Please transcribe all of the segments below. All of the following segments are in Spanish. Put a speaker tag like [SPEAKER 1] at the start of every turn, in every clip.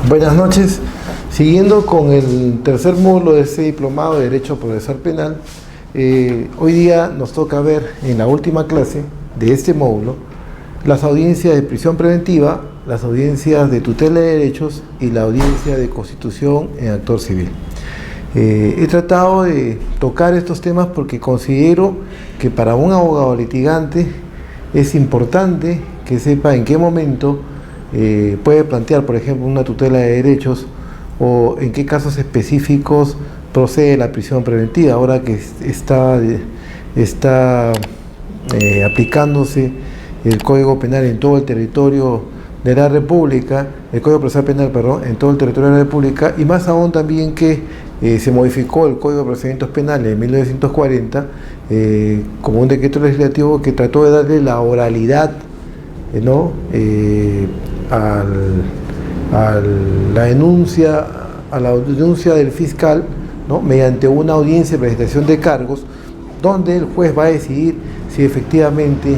[SPEAKER 1] Buenas noches. Siguiendo con el tercer módulo de este diplomado de Derecho Procesal Penal, hoy día nos toca ver en la última clase de este módulo las audiencias de prisión preventiva, las audiencias de tutela de derechos y la audiencia de constitución en actor civil. He tratado de tocar estos temas porque considero que para un abogado litigante es importante que sepa en qué momento puede plantear, por ejemplo, una tutela de derechos o en qué casos específicos procede la prisión preventiva, ahora que está aplicándose el Código Penal en todo el territorio de la República, el Código Procesal Penal, perdón, en todo el territorio de la República, y más aún también que se modificó el Código de Procedimientos Penales en 1940 como un decreto legislativo que trató de darle la oralidad, ¿no? a la denuncia del fiscal, ¿no? Mediante una audiencia de presentación de cargos, donde el juez va a decidir si efectivamente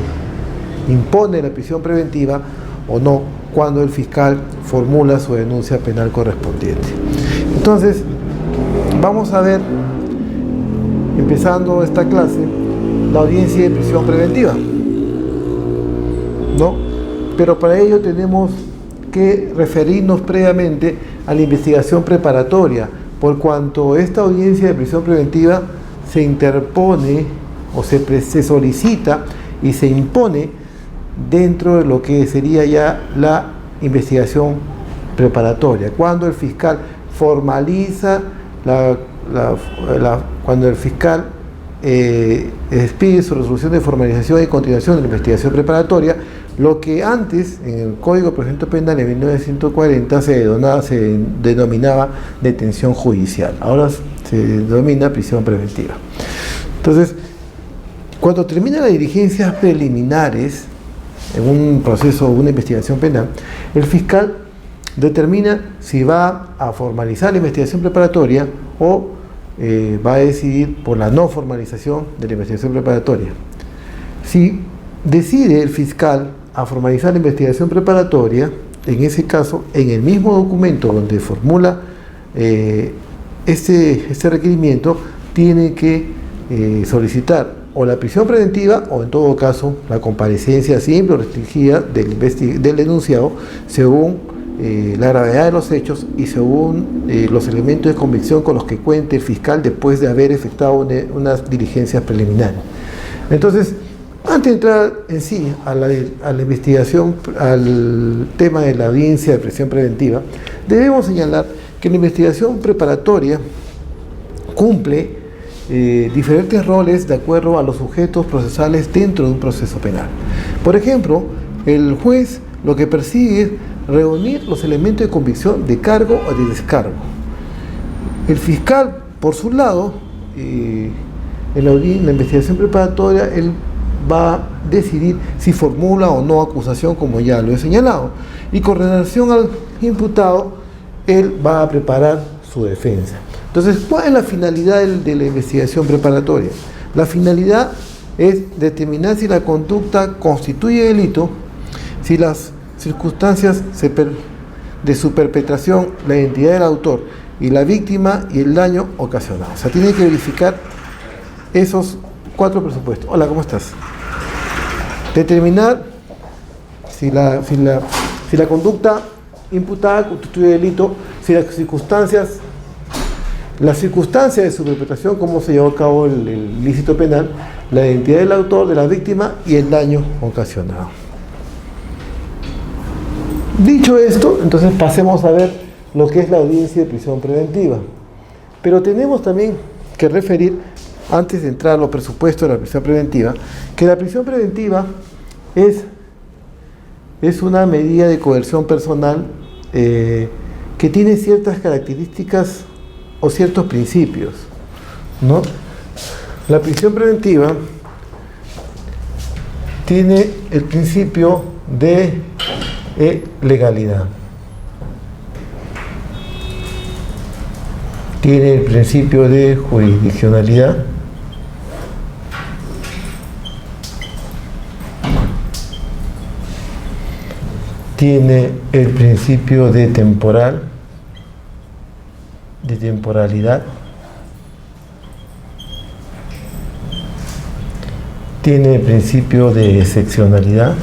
[SPEAKER 1] impone la prisión preventiva o no, cuando el fiscal formula su denuncia penal correspondiente. Entonces, vamos a ver, empezando esta clase, la audiencia de prisión preventiva, ¿no? Pero para ello tenemos que referirnos previamente a la investigación preparatoria, por cuanto esta audiencia de prisión preventiva se interpone o se solicita y se impone dentro de lo que sería ya la investigación preparatoria, cuando el fiscal formaliza cuando el fiscal expide su resolución de formalización y continuación de la investigación preparatoria, lo que antes en el Código de Procedimientos Penales de 1940 se denominaba detención judicial, ahora se denomina prisión preventiva. Entonces, cuando terminan las diligencias preliminares en un proceso o una investigación penal, el fiscal determina si va a formalizar la investigación preparatoria o va a decidir por la no formalización de la investigación preparatoria. Si decide el fiscal a formalizar la investigación preparatoria, en ese caso, en el mismo documento donde formula este requerimiento, tiene que solicitar o la prisión preventiva o en todo caso la comparecencia simple o restringida del denunciado según la gravedad de los hechos y según los elementos de convicción con los que cuente el fiscal después de haber efectuado unas diligencias preliminares. Entonces, antes de entrar en sí a la investigación, al tema de la audiencia de prisión preventiva, debemos señalar que la investigación preparatoria cumple diferentes roles de acuerdo a los sujetos procesales dentro de un proceso penal. Por ejemplo, el juez lo que persigue es reunir los elementos de convicción de cargo o de descargo. El fiscal, por su lado, en la investigación preparatoria, él va a decidir si formula o no acusación, como ya lo he señalado, y con relación al imputado, él va a preparar su defensa. Entonces, ¿cuál es la finalidad de la investigación preparatoria? La finalidad es determinar si la conducta constituye delito, si las circunstancias de su perpetración, la identidad del autor y la víctima y el daño ocasionado. O sea, tiene que verificar esos 4 presupuestos. Hola, ¿cómo estás? Determinar si la conducta imputada constituye delito, si las circunstancias de su perpetración, cómo se llevó a cabo el ilícito penal, la identidad del autor, de la víctima y el daño ocasionado. Dicho esto, entonces pasemos a ver lo que es la audiencia de prisión preventiva. Pero tenemos también que referir, antes de entrar a los presupuestos de la prisión preventiva, que la prisión preventiva es una medida de coerción personal que tiene ciertas características o ciertos principios, ¿no? La prisión preventiva tiene el principio de legalidad, tiene el principio de jurisdiccionalidad, tiene el principio de temporal de temporalidad, tiene el principio de excepcionalidad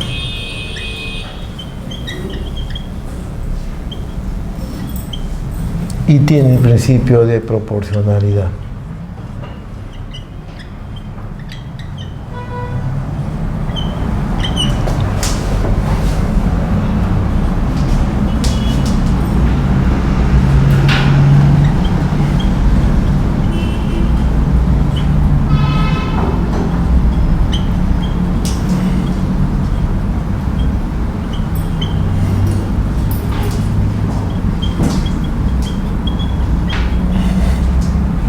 [SPEAKER 1] y tiene el principio de proporcionalidad.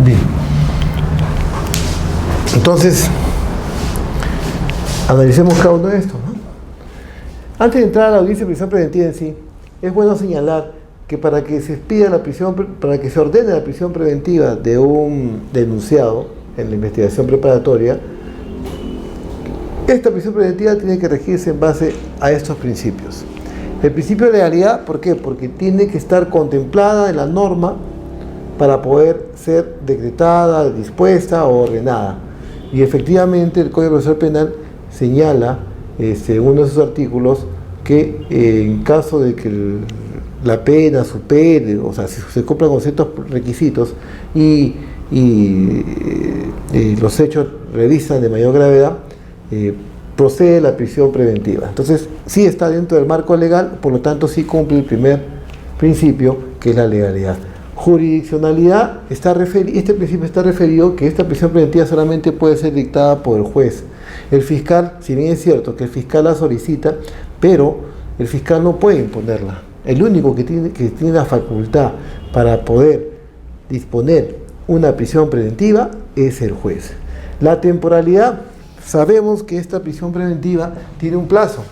[SPEAKER 1] Bien. Entonces, analicemos cada uno de estos, ¿no? Antes de entrar a la audiencia de prisión preventiva en sí, es bueno señalar que para que se expida la prisión, para que se ordene la prisión preventiva de un denunciado en la investigación preparatoria, esta prisión preventiva tiene que regirse en base a estos principios. El principio de legalidad, ¿por qué? Porque tiene que estar contemplada en la norma para poder ser decretada, dispuesta o ordenada. Y efectivamente el Código Procesal Penal señala, uno de sus artículos, que en caso de que la pena supere, o sea, si se cumplan con ciertos requisitos y los hechos revisan de mayor gravedad, procede la prisión preventiva. Entonces, sí está dentro del marco legal, por lo tanto, sí cumple el primer principio, que es la legalidad. Jurisdiccionalidad, este principio está referido que esta prisión preventiva solamente puede ser dictada por el juez. El fiscal, si bien es cierto que el fiscal la solicita, pero el fiscal no puede imponerla. El único que tiene la facultad para poder disponer una prisión preventiva es el juez. La temporalidad, sabemos que esta prisión preventiva tiene un plazo,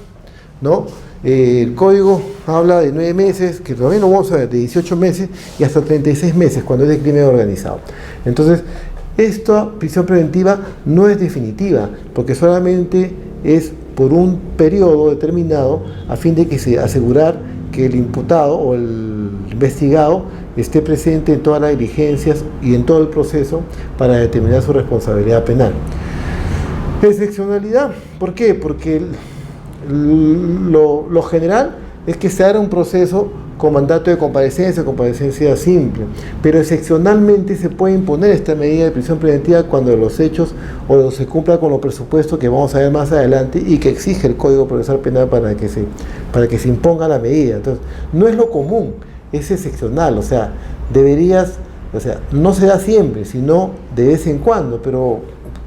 [SPEAKER 1] ¿no? El código habla de 9 meses, que todavía no vamos a ver, de 18 meses y hasta 36 meses cuando es de crimen organizado. Entonces, esta prisión preventiva no es definitiva, porque solamente es por un periodo determinado a fin de que se asegurar que el imputado o el investigado esté presente en todas las diligencias y en todo el proceso para determinar su responsabilidad penal. Excepcionalidad, ¿por qué? Porque lo general es que se haga un proceso con mandato de comparecencia simple, pero excepcionalmente se puede imponer esta medida de prisión preventiva cuando los hechos o se cumpla con los presupuestos que vamos a ver más adelante y que exige el Código Procesal Penal para que se imponga la medida. Entonces, no es lo común, es excepcional, o sea, no se da siempre, sino de vez en cuando, pero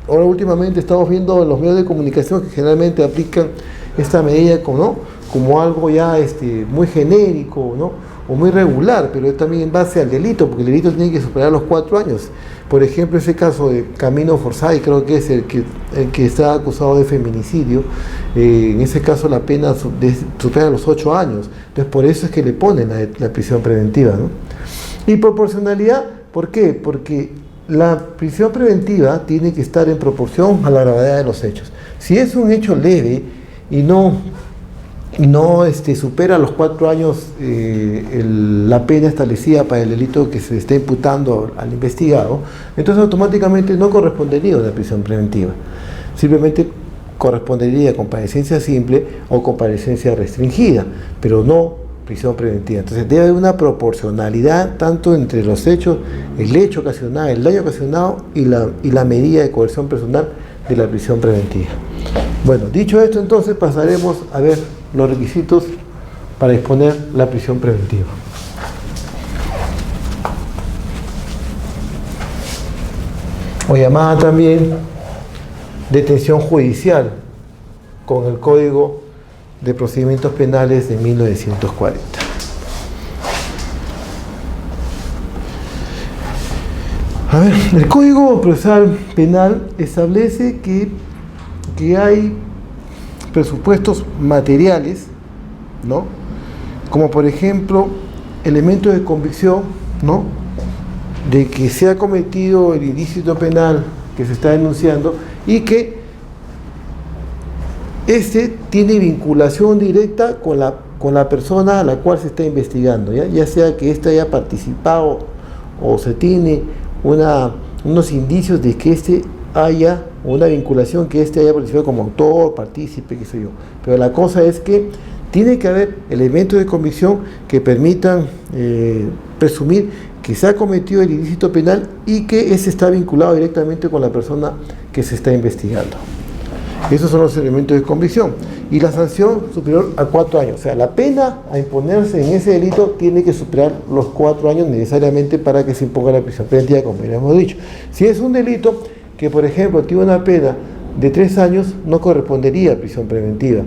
[SPEAKER 1] ahora últimamente estamos viendo en los medios de comunicación que generalmente aplican esta medida como algo ya muy genérico, ¿no? O muy regular, pero es también en base al delito, porque el delito tiene que superar los 4 años. Por ejemplo, ese caso de Camino Forsyth, creo que es el que está acusado de feminicidio, en ese caso la pena supera los 8 años. Entonces, por eso es que le ponen la prisión preventiva, ¿no? Y proporcionalidad, ¿por qué? Porque la prisión preventiva tiene que estar en proporción a la gravedad de los hechos. Si es un hecho leve y no supera los 4 años la pena establecida para el delito que se está imputando al investigado, entonces automáticamente no correspondería a una prisión preventiva. Simplemente correspondería comparecencia simple o comparecencia restringida, pero no prisión preventiva. Entonces debe haber una proporcionalidad tanto entre los hechos, el hecho ocasionado, el daño ocasionado y la medida de coerción personal de la prisión preventiva. Bueno, dicho esto, entonces pasaremos a ver los requisitos para disponer la prisión preventiva. O llamada también detención judicial con el Código de Procedimientos Penales de 1940. A ver, el Código Procesal Penal establece que hay presupuestos materiales, ¿no? Como por ejemplo, elementos de convicción, ¿no? De que se ha cometido el ilícito penal que se está denunciando y que tiene vinculación directa con la persona a la cual se está investigando, ya sea que éste haya participado o se tiene unos indicios de que haya una vinculación, que haya participado como autor, partícipe, qué sé yo. Pero la cosa es que tiene que haber elementos de convicción que permitan presumir que se ha cometido el ilícito penal y que ese está vinculado directamente con la persona que se está investigando. Esos son los elementos de convicción. Y la sanción superior a 4 años. O sea, la pena a imponerse en ese delito tiene que superar los 4 años necesariamente para que se imponga la prisión preventiva, como ya hemos dicho. Si es un delito que, por ejemplo, tiene una pena de 3 años, no correspondería a prisión preventiva.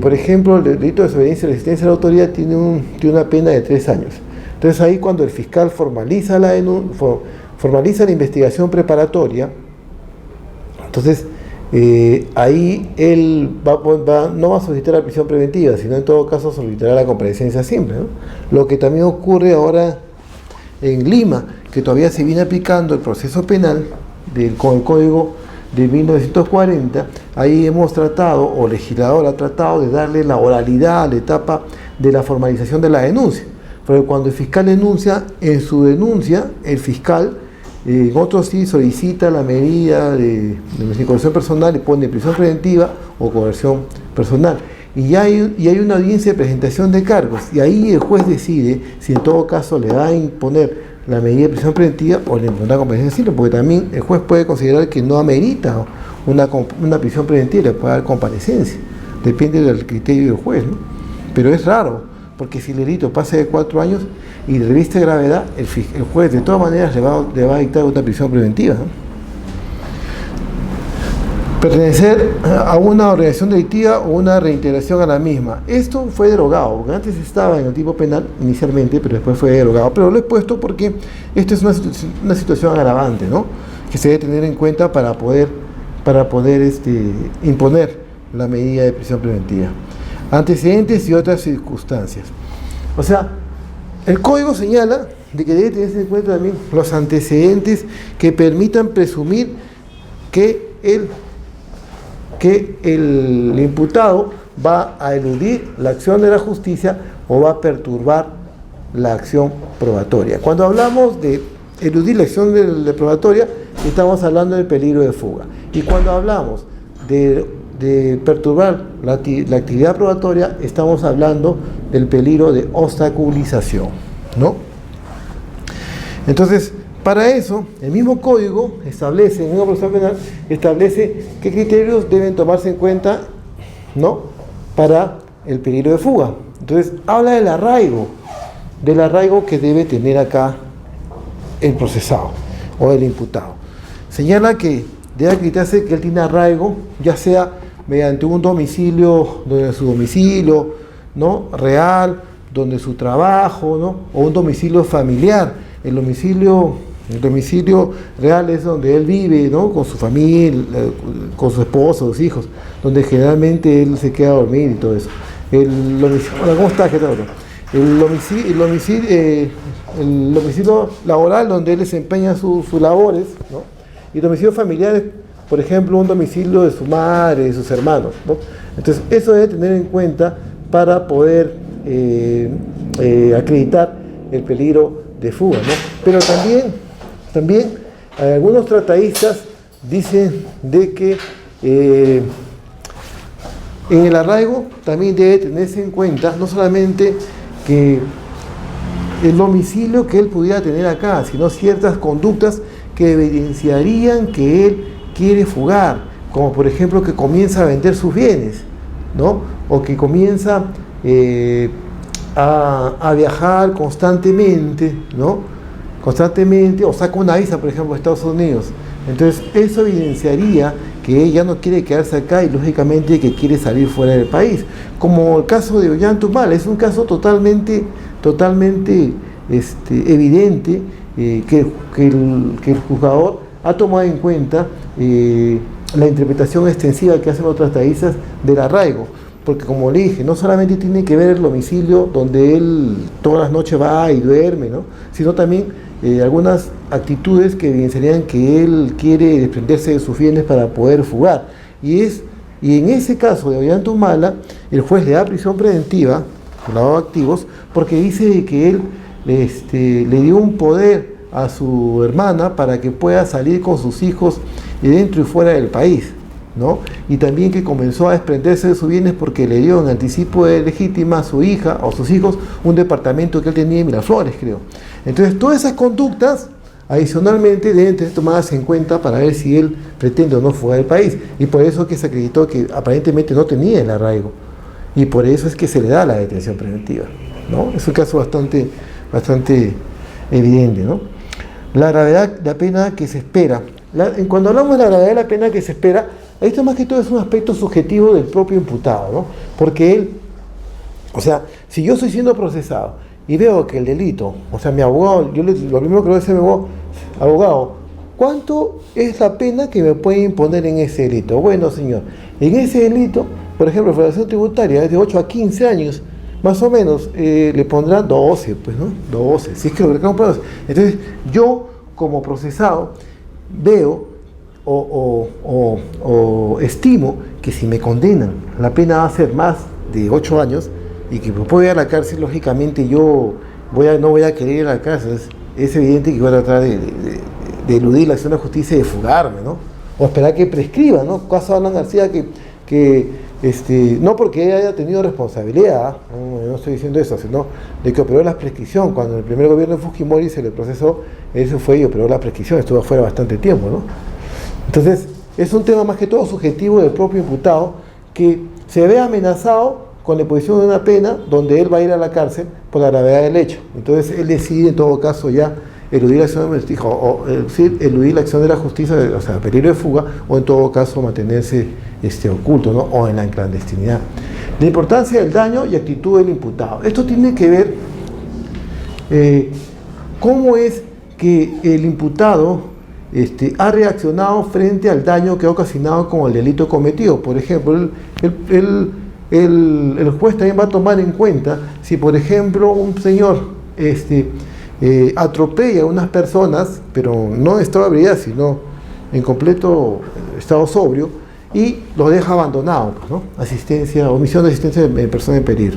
[SPEAKER 1] Por ejemplo, el delito de desobediencia y resistencia a la autoridad tiene una pena de 3 años. Entonces ahí, cuando el fiscal formaliza la investigación preparatoria, entonces ahí él no va a solicitar la prisión preventiva, sino en todo caso solicitará la comparecencia simple, ¿no? Lo que también ocurre ahora en Lima, que todavía se viene aplicando el proceso penal con el Código de 1940, ahí hemos tratado, o el legislador ha tratado de darle la oralidad a la etapa de la formalización de la denuncia. Pero cuando el fiscal denuncia, en su denuncia, el fiscal, en otros sí solicita la medida de coerción personal y pone prisión preventiva o coerción personal. Y hay una audiencia de presentación de cargos, y ahí el juez decide si en todo caso le va a imponer la medida de prisión preventiva o le impondrá comparecencia simple, porque también el juez puede considerar que no amerita una prisión preventiva, le puede dar comparecencia, depende del criterio del juez, ¿no? Pero es raro, porque si el delito pasa de 4 años y reviste gravedad, el juez de todas maneras le va a dictar una prisión preventiva, ¿no? Pertenecer a una organización delictiva o una reintegración a la misma. Esto fue derogado, porque antes estaba en el tipo penal inicialmente, pero después fue derogado. Pero lo he puesto porque esto es una situación agravante, ¿no?, que se debe tener en cuenta para poder imponer la medida de prisión preventiva. Antecedentes y otras circunstancias. O sea, el código señala de que debe tenerse en cuenta también los antecedentes que permitan presumir que el imputado va a eludir la acción de la justicia o va a perturbar la acción probatoria. Cuando hablamos de eludir la acción de probatoria, estamos hablando del peligro de fuga. Y cuando hablamos de perturbar la actividad probatoria, estamos hablando del peligro de obstaculización, ¿no? Entonces, para eso, el mismo código establece, en una procesión penal, establece qué criterios deben tomarse en cuenta, ¿no?, para el peligro de fuga. Entonces, habla del arraigo que debe tener acá el procesado o el imputado. Señala que debe acreditarse que él tiene arraigo, ya sea mediante un domicilio, donde su domicilio, ¿no?, real, donde su trabajo, ¿no?, o un domicilio familiar. El domicilio real es donde él vive, ¿no?, con su familia, con su esposa, sus hijos, donde generalmente él se queda a dormir y todo eso. ¿Cómo está? El domicilio laboral, donde él desempeña sus labores, ¿no? Y domicilio familiar, por ejemplo, un domicilio de su madre, de sus hermanos, ¿no? Entonces, eso debe tener en cuenta para poder acreditar el peligro de fuga, ¿no? Pero también algunos tratadistas dicen de que en el arraigo también debe tenerse en cuenta no solamente que el domicilio que él pudiera tener acá, sino ciertas conductas que evidenciarían que él quiere fugar, como por ejemplo que comienza a vender sus bienes, ¿no?, o que comienza a viajar constantemente, ¿no?, o saca una visa, por ejemplo, a Estados Unidos. Entonces, eso evidenciaría que ella no quiere quedarse acá y, lógicamente, que quiere salir fuera del país. Como el caso de Ollantaytamala, es un caso totalmente evidente que el juzgador ha tomado en cuenta la interpretación extensiva que hacen los tratadistas del arraigo. Porque, como le dije, no solamente tiene que ver el domicilio donde él todas las noches va y duerme, ¿no?, sino también algunas actitudes que evidenciarían que él quiere desprenderse de sus bienes para poder fugar. Y en ese caso de Ollantaytamala, el juez le da prisión preventiva por lavado de activos, porque dice que él le dio un poder a su hermana para que pueda salir con sus hijos dentro y fuera del país, ¿no? Y también que comenzó a desprenderse de sus bienes porque le dio en anticipo de legítima a su hija o sus hijos un departamento que él tenía en Miraflores, creo. Entonces, todas esas conductas, adicionalmente, deben ser tomadas en cuenta para ver si él pretende o no fugar del país. Y por eso que se acreditó que aparentemente no tenía el arraigo. Y por eso es que se le da la detención preventiva, ¿no? Es un caso bastante evidente, ¿no? La gravedad de la pena que se espera. Cuando hablamos de la gravedad de la pena que se espera, esto más que todo es un aspecto subjetivo del propio imputado, ¿no? Porque él, o sea, si yo estoy siendo procesado y veo que el delito, o sea, mi abogado, lo primero que le voy a decir a mi abogado, ¿cuánto es la pena que me puede imponer en ese delito? Bueno, señor, en ese delito, por ejemplo, Federación Tributaria es de 8 a 15 años, más o menos, le pondrán 12, pues, ¿no? 12, si es que lo reclamo por 12. Entonces, yo, como procesado, veo o estimo que si me condenan, la pena va a ser más de 8 años y que me puedo ir a la cárcel, lógicamente yo no voy a querer ir a la cárcel. Es evidente que voy a tratar de eludir la acción de justicia y de fugarme, ¿no? O esperar que prescriba, ¿no? Caso de Alan García no porque haya tenido responsabilidad, no estoy diciendo eso, sino de que operó la prescripción. Cuando en el primer gobierno de Fujimori se le procesó, eso fue y operó la prescripción, estuvo afuera bastante tiempo, ¿no? Entonces, es un tema más que todo subjetivo del propio imputado, que se ve amenazado con la imposición de una pena donde él va a ir a la cárcel por la gravedad del hecho. Entonces, él decide en todo caso ya eludir la acción de eludir la acción de la justicia, o sea, peligro de fuga, o en todo caso mantenerse oculto, ¿no? O en la clandestinidad. La importancia del daño y actitud del imputado. Esto tiene que ver cómo es que el imputado ha reaccionado frente al daño que ha ocasionado con el delito cometido. Por ejemplo, el juez también va a tomar en cuenta si, por ejemplo, un señor atropella a unas personas, pero no en estado de ebriedad, sino en completo estado sobrio, y lo deja abandonado, ¿no? Omisión de asistencia de persona en peligro.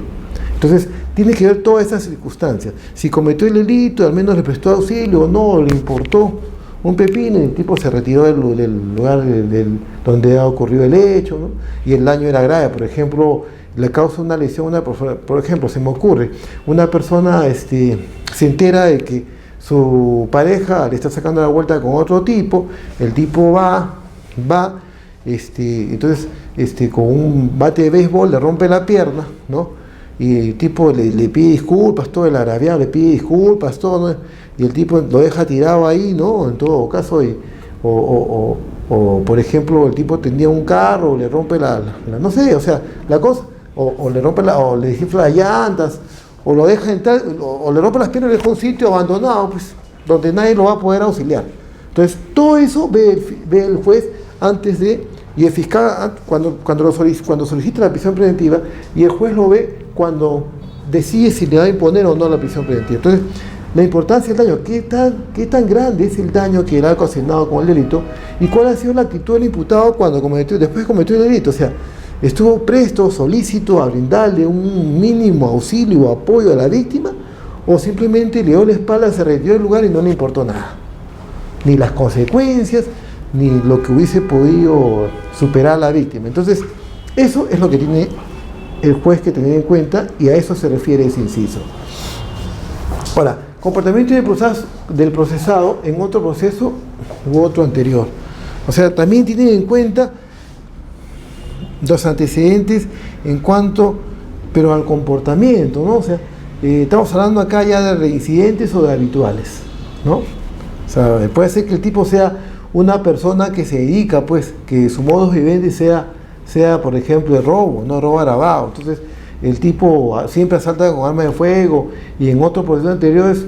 [SPEAKER 1] Entonces, tiene que ver todas esas circunstancias. Si cometió el delito, al menos le prestó auxilio o no, le importó un pepino, y el tipo se retiró del lugar donde ha ocurrido el hecho, ¿no? Y el daño era grave. Por ejemplo, le causa una lesión, por ejemplo, se me ocurre, una persona se entera de que su pareja le está sacando la vuelta con otro tipo, el tipo va, entonces con un bate de béisbol le rompe la pierna, ¿no? Y el tipo le pide disculpas, todo el agraviado le pide disculpas, todo, ¿no? Y el tipo lo deja tirado ahí, ¿no? En todo caso, o por ejemplo, el tipo tenía un carro, le rompe no sé, o sea, la cosa, o le rompe o le desinfla las llantas, o lo deja entrar, o le rompe las piernas y le deja un sitio abandonado, pues, donde nadie lo va a poder auxiliar. Entonces, todo eso ve el juez antes de, y el fiscal cuando solicita la prisión preventiva, y el juez lo ve cuando decide si le va a imponer o no la prisión preventiva. Entonces, la importancia del daño, qué tan grande es el daño que le ha ocasionado con el delito, y cuál ha sido la actitud del imputado después cometió el delito. O sea, estuvo presto, solícito a brindarle un mínimo auxilio o apoyo a la víctima, o simplemente le dio la espalda, se retiró del lugar y no le importó nada, ni las consecuencias, ni lo que hubiese podido superar a la víctima. Entonces, eso es lo que tiene el juez que tener en cuenta, y a eso se refiere ese inciso. Ahora, comportamiento del procesado en otro proceso u otro anterior. O sea, también tienen en cuenta los antecedentes en cuanto, pero al comportamiento, ¿no? O sea, estamos hablando acá ya de reincidentes o de habituales, ¿no? O sea, puede ser que el tipo sea una persona que se dedica, pues, que su modus vivendi sea por ejemplo, el robo, no robo agravado. Entonces, el tipo siempre asalta con arma de fuego, y en otros procesos anteriores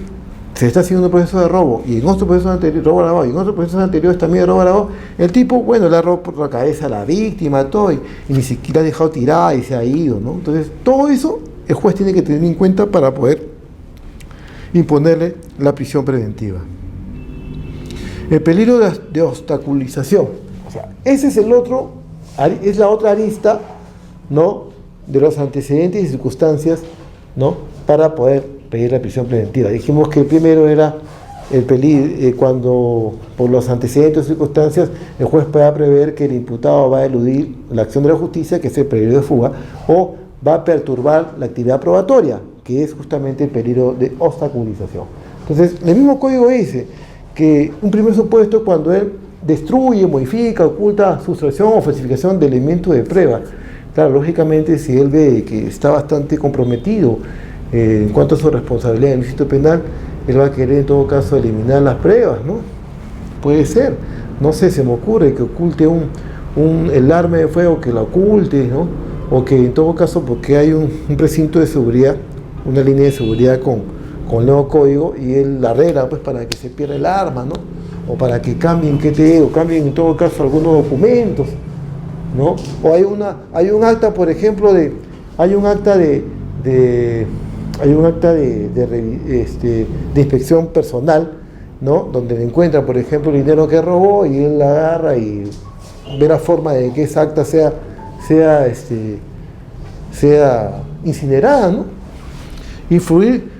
[SPEAKER 1] se está haciendo un proceso de robo, y en otros procesos anteriores robo agravado, y en otros procesos anteriores también robo agravado. El tipo, bueno, le ha robado por la cabeza a la víctima, todo, y ni siquiera ha dejado tirada y se ha ido, ¿no? Entonces, todo eso el juez tiene que tener en cuenta para poder imponerle la prisión preventiva. El peligro de obstaculización. O sea, ese es es la otra arista, ¿no?, de los antecedentes y circunstancias, ¿no?, para poder pedir la prisión preventiva. Dijimos que el primero era cuando por los antecedentes o circunstancias el juez pueda prever que el imputado va a eludir la acción de la justicia, que es el peligro de fuga, o va a perturbar la actividad probatoria, que es justamente el peligro de obstaculización. Entonces, el mismo código dice que un primer supuesto cuando él destruye, modifica, oculta, sustracción o falsificación de elementos de prueba. Claro, lógicamente, si él ve que está bastante comprometido en cuanto a su responsabilidad en el ilícito penal, él va a querer en todo caso eliminar las pruebas, ¿no? Puede ser, no sé, se me ocurre que oculte el arma de fuego, que la oculte, ¿no? O que en todo caso, porque hay un precinto de seguridad, una línea de seguridad con el nuevo código, y él la arregla pues para que se pierda el arma, ¿no? O para que cambien, o cambien en todo caso algunos documentos, ¿no? O hay un acta, por ejemplo, de inspección personal, ¿no? Donde le encuentra, por ejemplo, el dinero que robó, y él la agarra y ve la forma de que esa acta sea incinerada, ¿no? Influir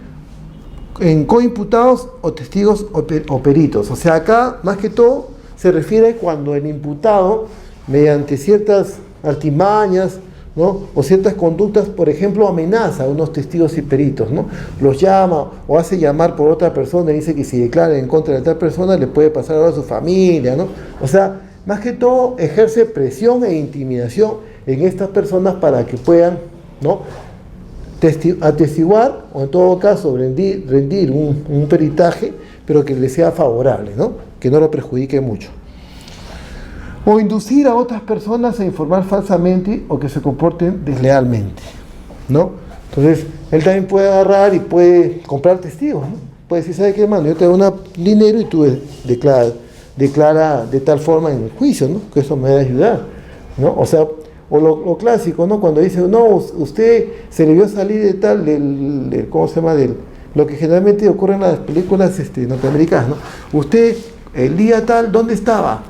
[SPEAKER 1] en coimputados o testigos o peritos. O sea, acá más que todo se refiere cuando el imputado, mediante ciertas artimañas, ¿no? O ciertas conductas, por ejemplo, amenaza a unos testigos y peritos, ¿no? Los llama o hace llamar por otra persona y dice que si declara en contra de tal persona le puede pasar algo a su familia, ¿no? O sea, más que todo ejerce presión e intimidación en estas personas para que puedan, ¿no?, atestiguar, o en todo caso rendir un peritaje, pero que le sea favorable, ¿no?, que no lo perjudique mucho. O inducir a otras personas a informar falsamente o que se comporten deslealmente, ¿no? Entonces, él también puede agarrar y puede comprar testigos, ¿no? Puede decir, ¿sabe qué, hermano? Yo te doy dinero y tú declara de tal forma en el juicio, ¿no?, que eso me va a ayudar, ¿no? O sea, o lo clásico, ¿no?, cuando dice, no, usted se le vio salir de tal, ¿cómo se llama? Lo que generalmente ocurre en las películas norteamericanas, ¿no? Usted, el día tal, ¿dónde estaba?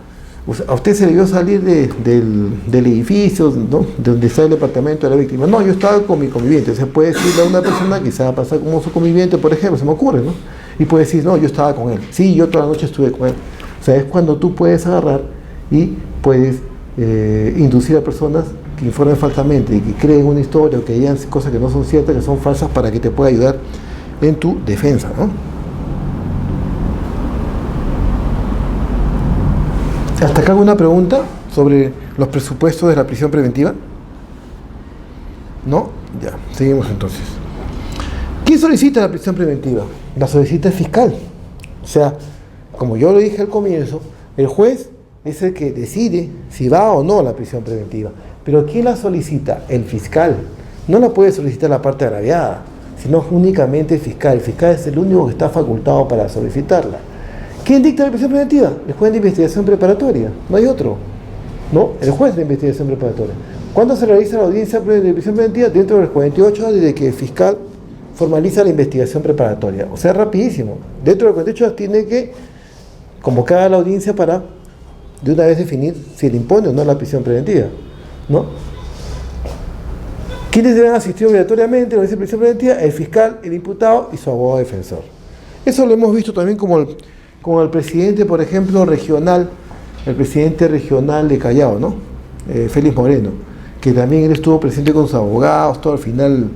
[SPEAKER 1] A usted se le vio salir del edificio, ¿no?, de donde está el departamento de la víctima. No, yo estaba con mi conviviente. Se puede decirle a una persona que se va a pasar como su conviviente, por ejemplo, se me ocurre, ¿no? Y puede decir, no, yo estaba con él. Sí, yo toda la noche estuve con él. O sea, es cuando tú puedes agarrar y puedes inducir a personas que informen falsamente y que creen una historia o que digan cosas que no son ciertas, que son falsas, para que te pueda ayudar en tu defensa, ¿no? ¿Hasta acá alguna pregunta sobre los presupuestos de la prisión preventiva? ¿No? Ya, seguimos entonces. ¿Quién solicita la prisión preventiva? La solicita el fiscal. O sea, como yo lo dije al comienzo, el juez es el que decide si va o no a la prisión preventiva. Pero ¿quién la solicita? El fiscal. No la puede solicitar la parte agraviada, sino únicamente el fiscal. El fiscal es el único que está facultado para solicitarla. ¿Quién dicta la prisión preventiva? El juez de investigación preparatoria. No hay otro, ¿no? El juez de investigación preparatoria. ¿Cuándo se realiza la audiencia de prisión preventiva? Dentro de los 48 horas desde que el fiscal formaliza la investigación preparatoria. O sea, rapidísimo. Dentro de los 48 horas tiene que convocar a la audiencia para de una vez definir si le impone o no la prisión preventiva, ¿no? ¿Quiénes deben asistir obligatoriamente a la prisión preventiva? El fiscal, el imputado y su abogado defensor. Eso lo hemos visto también como el presidente, por ejemplo, regional, el presidente regional de Callao, ¿no? Félix Moreno, que también él estuvo presente con sus abogados, todo al final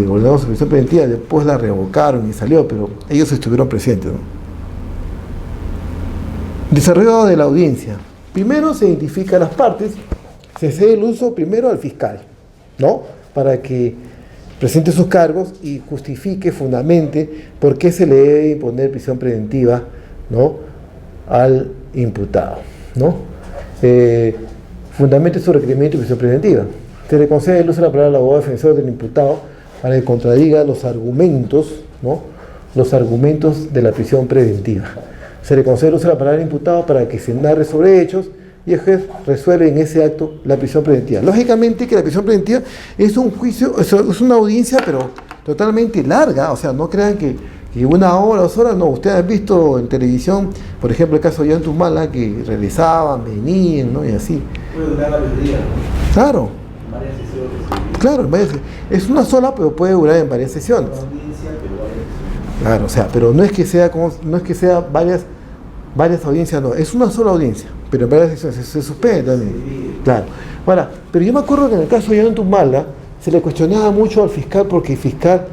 [SPEAKER 1] ordenó su prisión preventiva, después la revocaron y salió, pero ellos estuvieron presentes, ¿no? Desarrollo de la audiencia. Primero se identifican las partes, se cede el uso primero al fiscal, ¿no?, para que presente sus cargos y justifique, fundamente por qué se le debe imponer prisión preventiva, ¿no?, al imputado, ¿no? Fundamente su requerimiento de prisión preventiva. Se le concede el uso de la palabra al abogado defensor del imputado para que contradiga los argumentos, ¿no?, los argumentos de la prisión preventiva. Se le concede el uso de la palabra al imputado para que se narre sobre hechos y el juez resuelve en ese acto la prisión preventiva. Lógicamente que la prisión preventiva es un juicio, es una audiencia, pero totalmente larga. O sea, no crean que 1 hora, 2 horas, no. Ustedes han visto en televisión, por ejemplo, el caso de Jan Tumala, que regresaban, venían, ¿no?, y así.
[SPEAKER 2] Puede durar varios días, ¿no?
[SPEAKER 1] Claro.
[SPEAKER 2] Varias sesiones.
[SPEAKER 1] Claro, es una sola, pero puede durar en varias sesiones. Claro, o sea, pero no es que sea varias audiencias, no, es una sola audiencia, pero en varias secciones se suspende también. Claro. Ahora, pero yo me acuerdo que en el caso de John Tumala se le cuestionaba mucho al fiscal porque el fiscal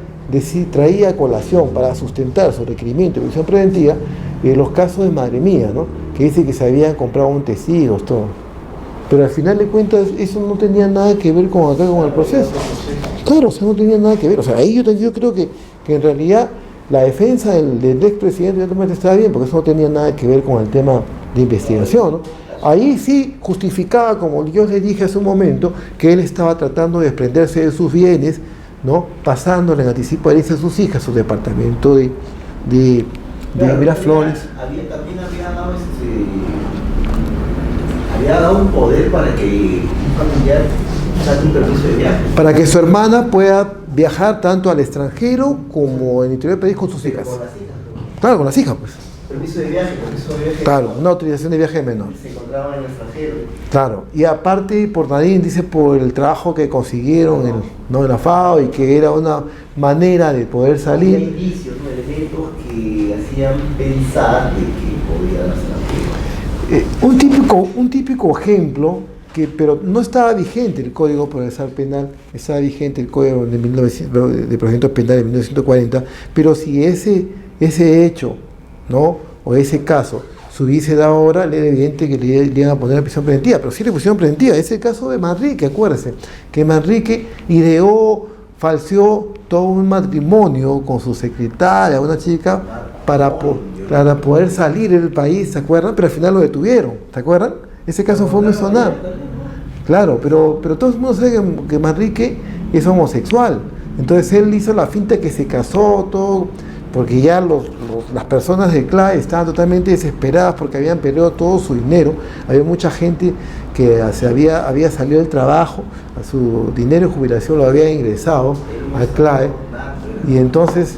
[SPEAKER 1] traía a colación para sustentar su requerimiento de prisión preventiva los casos de Madre Mía, ¿no? Que dice que se habían comprado un testigos, todo. Pero al final de cuentas eso no tenía nada que ver con el proceso. Claro, o sea, no tenía nada que ver. O sea, ahí yo creo que en realidad la defensa del expresidente estaba bien, porque eso no tenía nada que ver con el tema de investigación, ¿no? Ahí sí justificaba, como yo les dije hace un momento, que él estaba tratando de desprenderse de sus bienes, ¿no? Pasándole en anticipo a herencia a sus hijas, su departamento de Miraflores.
[SPEAKER 2] También había dado un poder para que un familiar saque un permiso de viaje.
[SPEAKER 1] Para que su hermana pueda viajar tanto al extranjero como en el interior del país con sus hijas.
[SPEAKER 2] Con las hijas, ¿no?
[SPEAKER 1] Claro, con las hijas, pues.
[SPEAKER 2] Permiso de viaje.
[SPEAKER 1] Claro, una autorización de viaje menor.
[SPEAKER 2] Se encontraban en el extranjero.
[SPEAKER 1] Claro, y aparte por Nadine dice por el trabajo que consiguieron en la FAO y que era una manera de poder salir.
[SPEAKER 2] Había indicios, elementos que hacían pensar de que podía darse la
[SPEAKER 1] Un típico ejemplo, pero no estaba vigente el Código Procesal Penal, estaba vigente el Código de Procedimientos Penales de 1940, pero si ese hecho, ¿no? O ese caso se hubiese dado ahora, era evidente que le iban a poner la prisión preventiva, pero sí le pusieron preventiva. Es el caso de Manrique, acuérdense, que Manrique falseó todo un matrimonio con su secretaria, una chica, para poder salir del país, ¿se acuerdan? Pero al final lo detuvieron, ¿se acuerdan? Ese caso fue muy sonado. Claro, pero todo el mundo sabe que Manrique es homosexual. Entonces él hizo la finta que se casó, todo, porque ya las personas de CLAE estaban totalmente desesperadas porque habían perdido todo su dinero. Había mucha gente que había salido del trabajo, a su dinero de jubilación lo había ingresado al CLAE, y entonces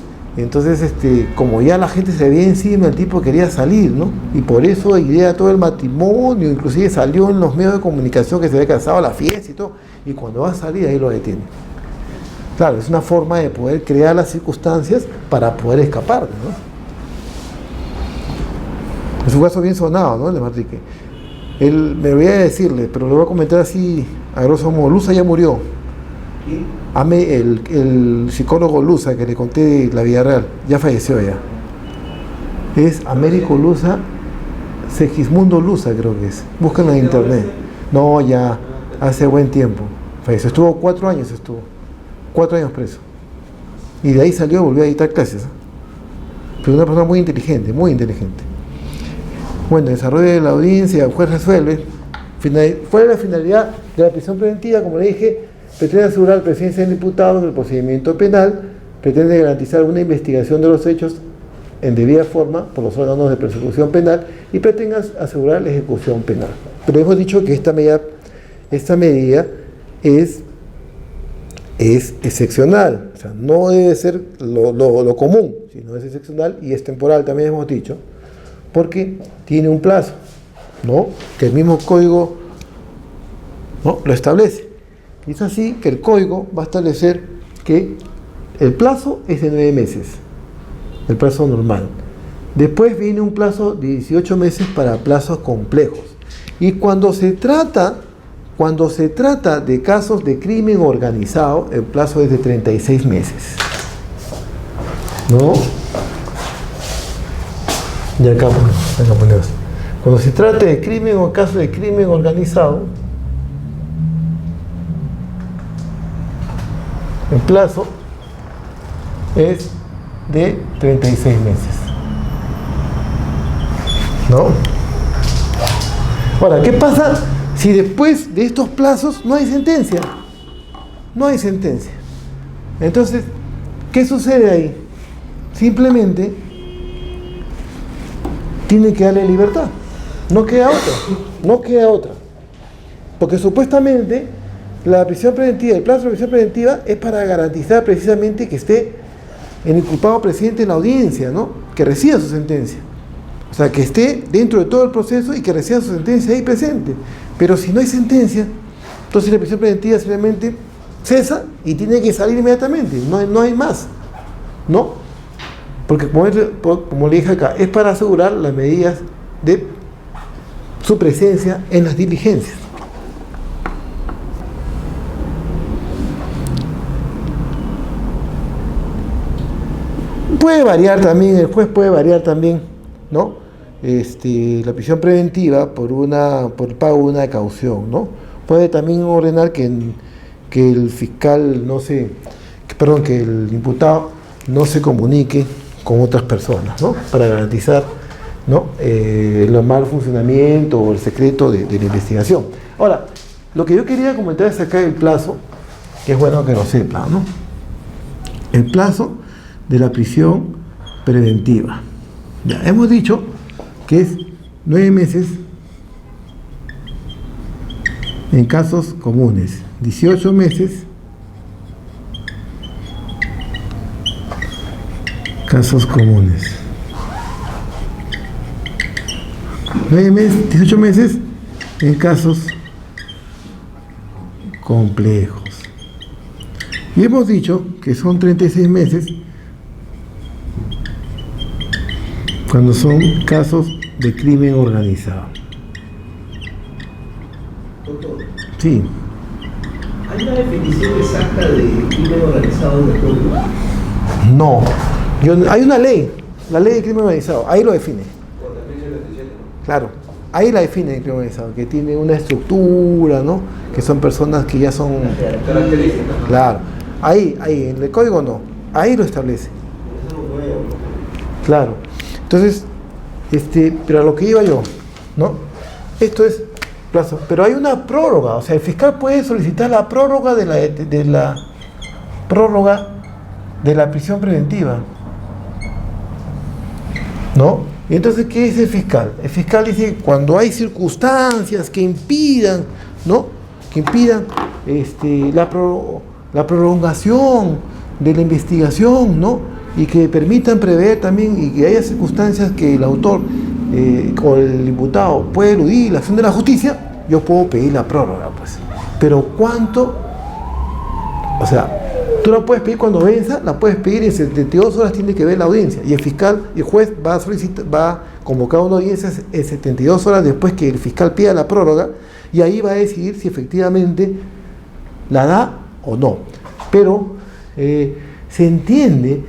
[SPEAKER 1] como ya la gente se veía encima, el tipo quería salir, ¿no? Y por eso idea todo el matrimonio, inclusive salió en los medios de comunicación que se había casado a la fiesta y todo, y cuando va a salir ahí lo detienen. Claro, es una forma de poder crear las circunstancias para poder escapar, ¿no? Es un caso bien sonado, ¿no? El de Manrique. Me voy a decirle, pero lo voy a comentar así a grosso modo. Luza ya murió. El psicólogo Luza, que le conté de la vida real, ya falleció ya. Es Américo Luza, Segismundo Luza creo que es. Búscalo en internet. No, ya hace buen tiempo falleció. 4 años 4 años preso. Y de ahí salió y volvió a dictar clases. Pero una persona muy inteligente, muy inteligente. Bueno, desarrollo de la audiencia, el juez resuelve. ¿Cuál es la finalidad de la prisión preventiva? Como le dije, pretende asegurar la presencia de diputados del procedimiento penal, pretende garantizar una investigación de los hechos en debida forma por los órganos de persecución penal y pretende asegurar la ejecución penal. Pero hemos dicho que esta medida es excepcional, o sea, no debe ser lo común, sino es excepcional y es temporal, también hemos dicho, porque tiene un plazo, ¿no? Que el mismo código, ¿no?, lo establece. Y es así que el código va a establecer que el plazo es de 9 meses, el plazo normal. Después viene un plazo de 18 meses para plazos complejos. Y cuando se trata de casos de crimen organizado, el plazo es de 36 meses. ¿No? Y acá ponemos. Cuando se trata de crimen o caso de crimen organizado, el plazo es de 36 meses. ¿No? Ahora, ¿qué pasa si después de estos plazos no hay sentencia? No hay sentencia. Entonces, ¿qué sucede ahí? Simplemente tiene que darle libertad. No queda otra. Porque supuestamente la prisión preventiva, el plazo de prisión preventiva es para garantizar precisamente que esté el inculpado presente en la audiencia, ¿no? Que reciba su sentencia. O sea, que esté dentro de todo el proceso y que reciba su sentencia ahí presente. Pero si no hay sentencia, entonces la prisión preventiva simplemente cesa y tiene que salir inmediatamente. No hay más, ¿no? porque como le dije acá, es para asegurar las medidas de su presencia en las diligencias. Puede variar también, el juez puede variar también, ¿no? La prisión preventiva por el pago de una caución, ¿no? Puede también ordenar que el fiscal que el imputado no se comunique con otras personas, ¿no? Para garantizar, ¿no? El mal funcionamiento o el secreto de la investigación. Ahora, lo que yo quería comentar es acá el plazo, que es bueno que lo sepa, ¿no? El plazo de la prisión preventiva. Ya hemos dicho que es 9 meses en casos comunes, 18 meses casos comunes, 9 meses, 18 meses en casos complejos. Y hemos dicho que son 36 meses cuando son casos de crimen organizado.
[SPEAKER 2] Doctor,
[SPEAKER 1] Sí.
[SPEAKER 2] ¿hay una definición exacta de crimen organizado en el código?
[SPEAKER 1] No. Hay una ley, la ley de crimen organizado, ahí lo define. Claro, ahí la define el crimen organizado, que tiene una estructura, ¿no? Que son personas que ya son...
[SPEAKER 2] Características.
[SPEAKER 1] Claro. Ahí, en el código no. Ahí lo establece.
[SPEAKER 2] Es algo nuevo.
[SPEAKER 1] Claro. Entonces, pero a lo que iba yo, ¿no? Esto es plazo. Pero hay una prórroga, o sea, el fiscal puede solicitar la prórroga de la prórroga de la prisión preventiva, ¿no? Y entonces, ¿qué dice el fiscal? El fiscal dice que cuando hay circunstancias que impidan, ¿no? Que impidan la prolongación de la investigación, ¿no? Y que permitan prever también, y que haya circunstancias que el autor o el imputado puede eludir la acción de la justicia, yo puedo pedir la prórroga, pues. Pero ¿cuánto? O sea, tú la puedes pedir cuando venza, la puedes pedir en 72 horas, tiene que ver la audiencia. Y el juez va a convocar una audiencia en 72 horas después que el fiscal pida la prórroga, y ahí va a decidir si efectivamente la da o no. Pero se entiende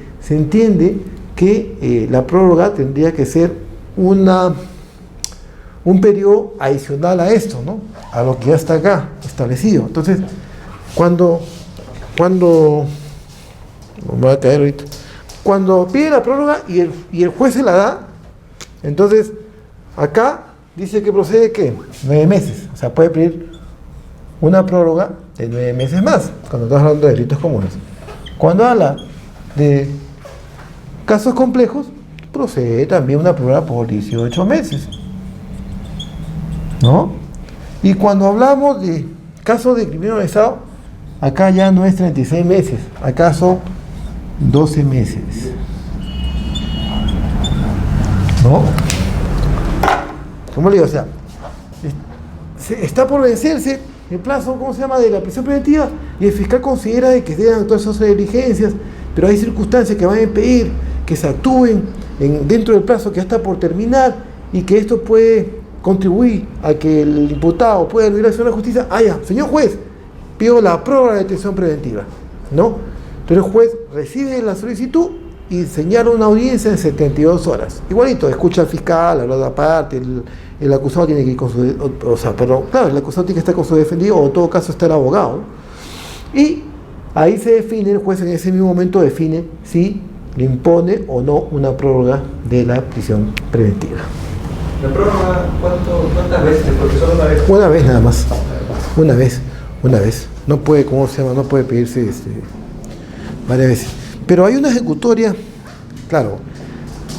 [SPEAKER 1] que la prórroga tendría que ser un periodo adicional a esto, ¿no? A lo que ya está acá establecido. Entonces, cuando me va a caer ahorita, cuando pide la prórroga y el juez se la da, entonces acá dice que procede ¿qué? 9 meses. O sea, puede pedir una prórroga de 9 meses más, cuando estamos hablando de delitos comunes. Cuando habla de casos complejos, procede también una prórroga por 18 meses, ¿no? Y cuando hablamos de casos de crimen organizado, acá ya no es 36 meses, acá son 12 meses, ¿no? ¿Cómo le digo? O sea, está por vencerse el plazo, ¿cómo se llama?, de la prisión preventiva, y el fiscal considera de que deben actuar esas diligencias, pero hay circunstancias que van a impedir que se actúen dentro del plazo que ya está por terminar, y que esto puede contribuir a que el imputado pueda eludir la acción de la justicia. Ya, señor juez, pido la prórroga de detención preventiva, ¿no? Entonces el juez recibe la solicitud y señala una audiencia en 72 horas. Igualito, escucha al fiscal, habla de aparte, el acusado tiene que ir con su... el acusado tiene que estar con su defendido, o en todo caso está el abogado, ¿no? Y ahí se define, el juez en ese mismo momento define si le impone o no una prórroga de la prisión preventiva.
[SPEAKER 2] ¿La prórroga cuántas veces? Porque solo una vez.
[SPEAKER 1] Una vez nada más. Una vez. No puede, ¿cómo se llama? No puede pedirse varias veces. Pero hay una ejecutoria, claro.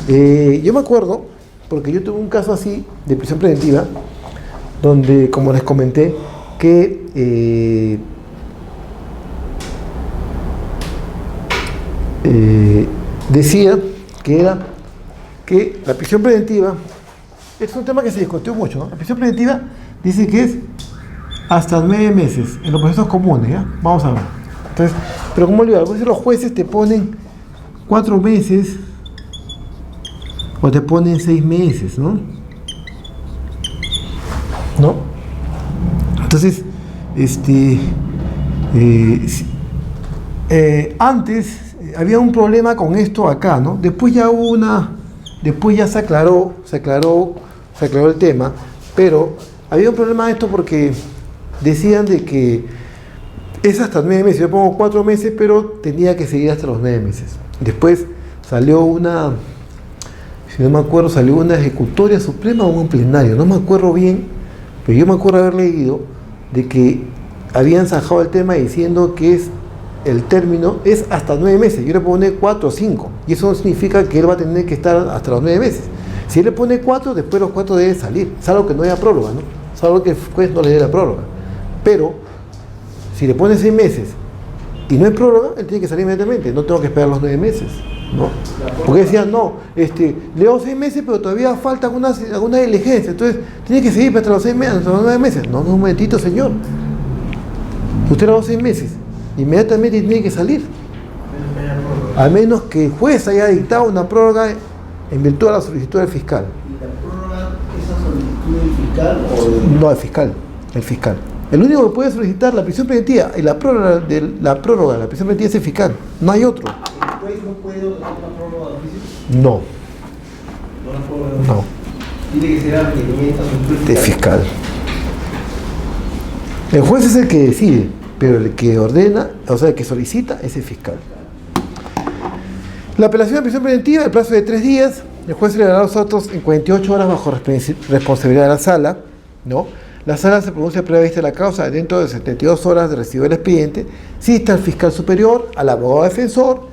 [SPEAKER 1] Yo me acuerdo, porque yo tuve un caso así de prisión preventiva, donde, como les comenté, que decía que la prisión preventiva es un tema que se discutió mucho, ¿no? La prisión preventiva dice que es hasta 9 meses en los procesos comunes, ¿ya? Vamos a ver. Entonces, pero como le digo, a veces los jueces te ponen 4 meses, o te ponen 6 meses, ¿no? ¿No? Entonces, antes había un problema con esto acá, ¿no? Después ya se aclaró el tema, pero había un problema de esto porque decían de que es hasta 9 meses. Yo pongo 4 meses, pero tenía que seguir hasta los 9 meses. Después salió si no me acuerdo, salió una ejecutoria suprema o un plenario, no me acuerdo bien, pero yo me acuerdo haber leído de que habían zanjado el tema diciendo que el término es hasta 9 meses. Yo le pone 4 o 5, y eso no significa que él va a tener que estar hasta los 9 meses. Si él le pone 4, después los 4 deben salir, salvo que no haya prórroga, ¿no? Salvo que el juez no le dé la prórroga. Pero si le pone 6 meses y no hay prórroga, él tiene que salir inmediatamente, no tengo que esperar los 9 meses, ¿no? Porque decían, no, le doy 6 meses, pero todavía falta alguna diligencia, entonces tiene que seguir hasta los 6 meses, hasta los 9 meses. No, un momentito, señor. Usted le da 6 meses, inmediatamente tiene que salir. A menos que el juez haya dictado una prórroga en virtud de la solicitud del fiscal.
[SPEAKER 2] ¿Y la prórroga, esa solicitud del fiscal o del...?
[SPEAKER 1] No, el fiscal. El único que puede solicitar la prisión preventiva y la prórroga de la prisión preventiva es el fiscal, no hay otro.
[SPEAKER 2] ¿El juez no puede otorgar una prórroga de oficio?
[SPEAKER 1] No. No.
[SPEAKER 2] Tiene que ser a requerimiento
[SPEAKER 1] del fiscal. El juez es el que decide, pero el que ordena, o sea, el que solicita es el fiscal. La apelación de prisión preventiva, el plazo de 3 días, el juez le dará los autos en 48 horas bajo responsabilidad de la sala, ¿no? La sala se pronuncia previa vista de la causa dentro de 72 horas de recibo del expediente, cita al fiscal superior, al abogado defensor,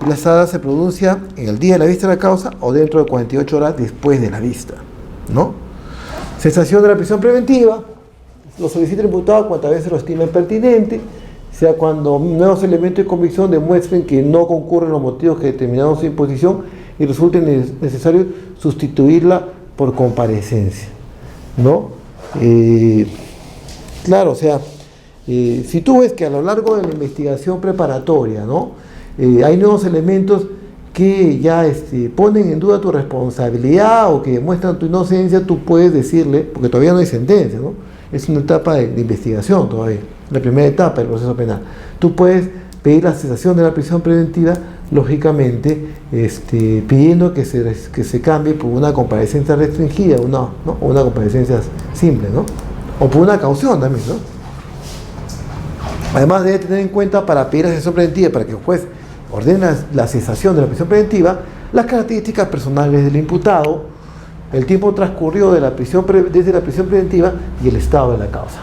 [SPEAKER 1] y la sala se pronuncia en el día de la vista de la causa o dentro de 48 horas después de la vista, ¿no? Cesación de la prisión preventiva, lo solicita el imputado cuantas veces lo estime pertinente, sea cuando nuevos elementos de convicción demuestren que no concurren los motivos que determinaron su imposición y resulte necesario sustituirla por comparecencia, ¿no? Claro, o sea, si tú ves que a lo largo de la investigación preparatoria, ¿no? Hay nuevos elementos que ya ponen en duda tu responsabilidad o que demuestran tu inocencia, tú puedes decirle, porque todavía no hay sentencia, ¿no? Es una etapa de investigación todavía, la primera etapa del proceso penal. Tú puedes pedir la cesación de la prisión preventiva, lógicamente, pidiendo que se cambie por una comparecencia restringida, ¿no? O una comparecencia simple, ¿no? O por una caución también, ¿no? Además debe tener en cuenta, para pedir la cesación preventiva, para que el juez ordene la cesación de la prisión preventiva, las características personales del imputado, el tiempo transcurrido desde la prisión preventiva y el estado de la causa.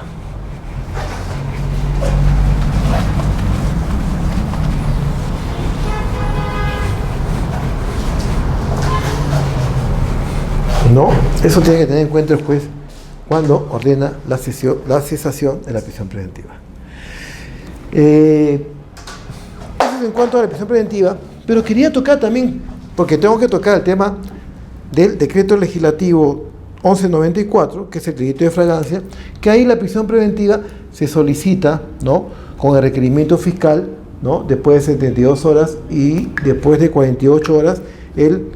[SPEAKER 1] No, eso tiene que tener en cuenta el juez cuando ordena la cesación de la prisión preventiva. Eso es en cuanto a la prisión preventiva, pero quería tocar también, porque tengo que tocar el tema del decreto legislativo 1194, que es el delito de flagrancia, que ahí la prisión preventiva se solicita, ¿no?, con el requerimiento fiscal, ¿no?, después de 72 horas, y después de 48 horas el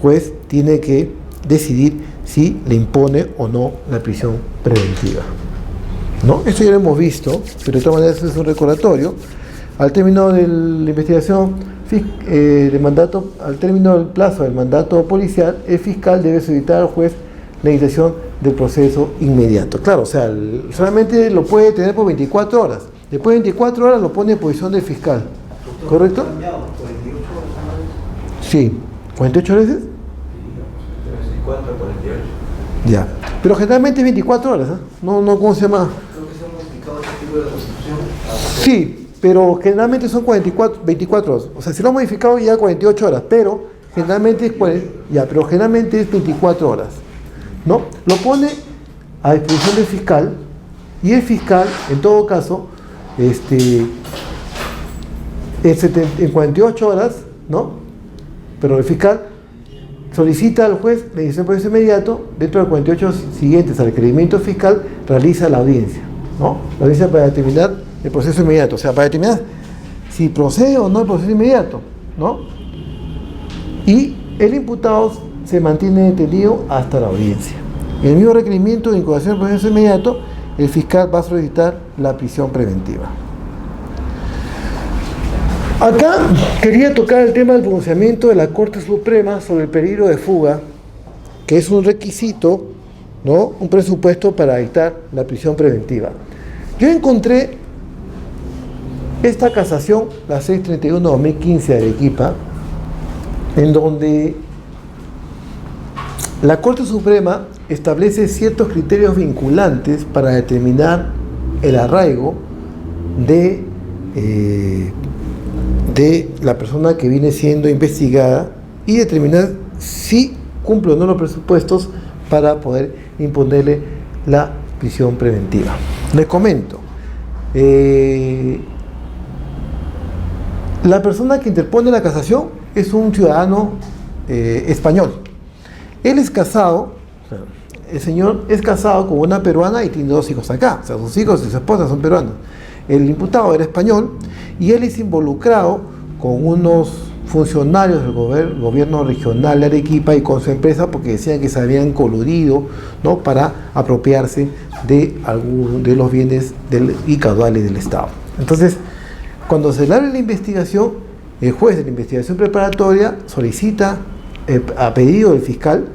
[SPEAKER 1] juez tiene que decidir si le impone o no la prisión preventiva, ¿no? Esto ya lo hemos visto, pero de todas maneras es un recordatorio. Al término de la investigación de mandato, al término del plazo del mandato policial, el fiscal debe solicitar al juez la iniciación del proceso inmediato. Claro, o sea, solamente lo puede tener por 24 horas. Después de 24 horas lo pone en posición del fiscal. ¿Correcto? Sí. ¿48 veces?
[SPEAKER 2] 24, 48.
[SPEAKER 1] Ya. Pero generalmente es 24 horas, ¿eh? No, ¿cómo se llama?
[SPEAKER 2] Creo que se ha modificado el artículo de la Constitución.
[SPEAKER 1] Sí, pero generalmente son 24 horas. O sea, se lo ha modificado ya 48 horas, pero generalmente es 24 horas, ¿no? Lo pone a disposición del fiscal, y el fiscal, en todo caso, en 48 horas, ¿no? Pero el fiscal solicita al juez la iniciación de proceso inmediato. Dentro de 48 horas siguientes al requerimiento fiscal, realiza la audiencia, ¿no? La audiencia para determinar el proceso inmediato, o sea, para determinar si procede o no el proceso inmediato, ¿no? Y el imputado se mantiene detenido hasta la audiencia. En el mismo requerimiento de incoación del proceso inmediato, el fiscal va a solicitar la prisión preventiva. Acá quería tocar el tema del pronunciamiento de la Corte Suprema sobre el peligro de fuga, que es un requisito, ¿no? Un presupuesto para dictar la prisión preventiva. Yo encontré esta casación, la 631-2015 de Arequipa, en donde la Corte Suprema establece ciertos criterios vinculantes para determinar el arraigo de la persona que viene siendo investigada y determinar si cumple o no los presupuestos para poder imponerle la prisión preventiva. Les comento, la persona que interpone la casación es un ciudadano español. Él es casado, el señor es casado con una peruana y tiene 2 hijos acá, o sea, sus hijos y su esposa son peruanos. El imputado era español y él es involucrado con unos funcionarios del gobierno regional de Arequipa y con su empresa porque decían que se habían coludido, ¿no?, para apropiarse de los bienes y caudales del Estado. Entonces, cuando se le abre la investigación, el juez de la investigación preparatoria solicita, a pedido del fiscal,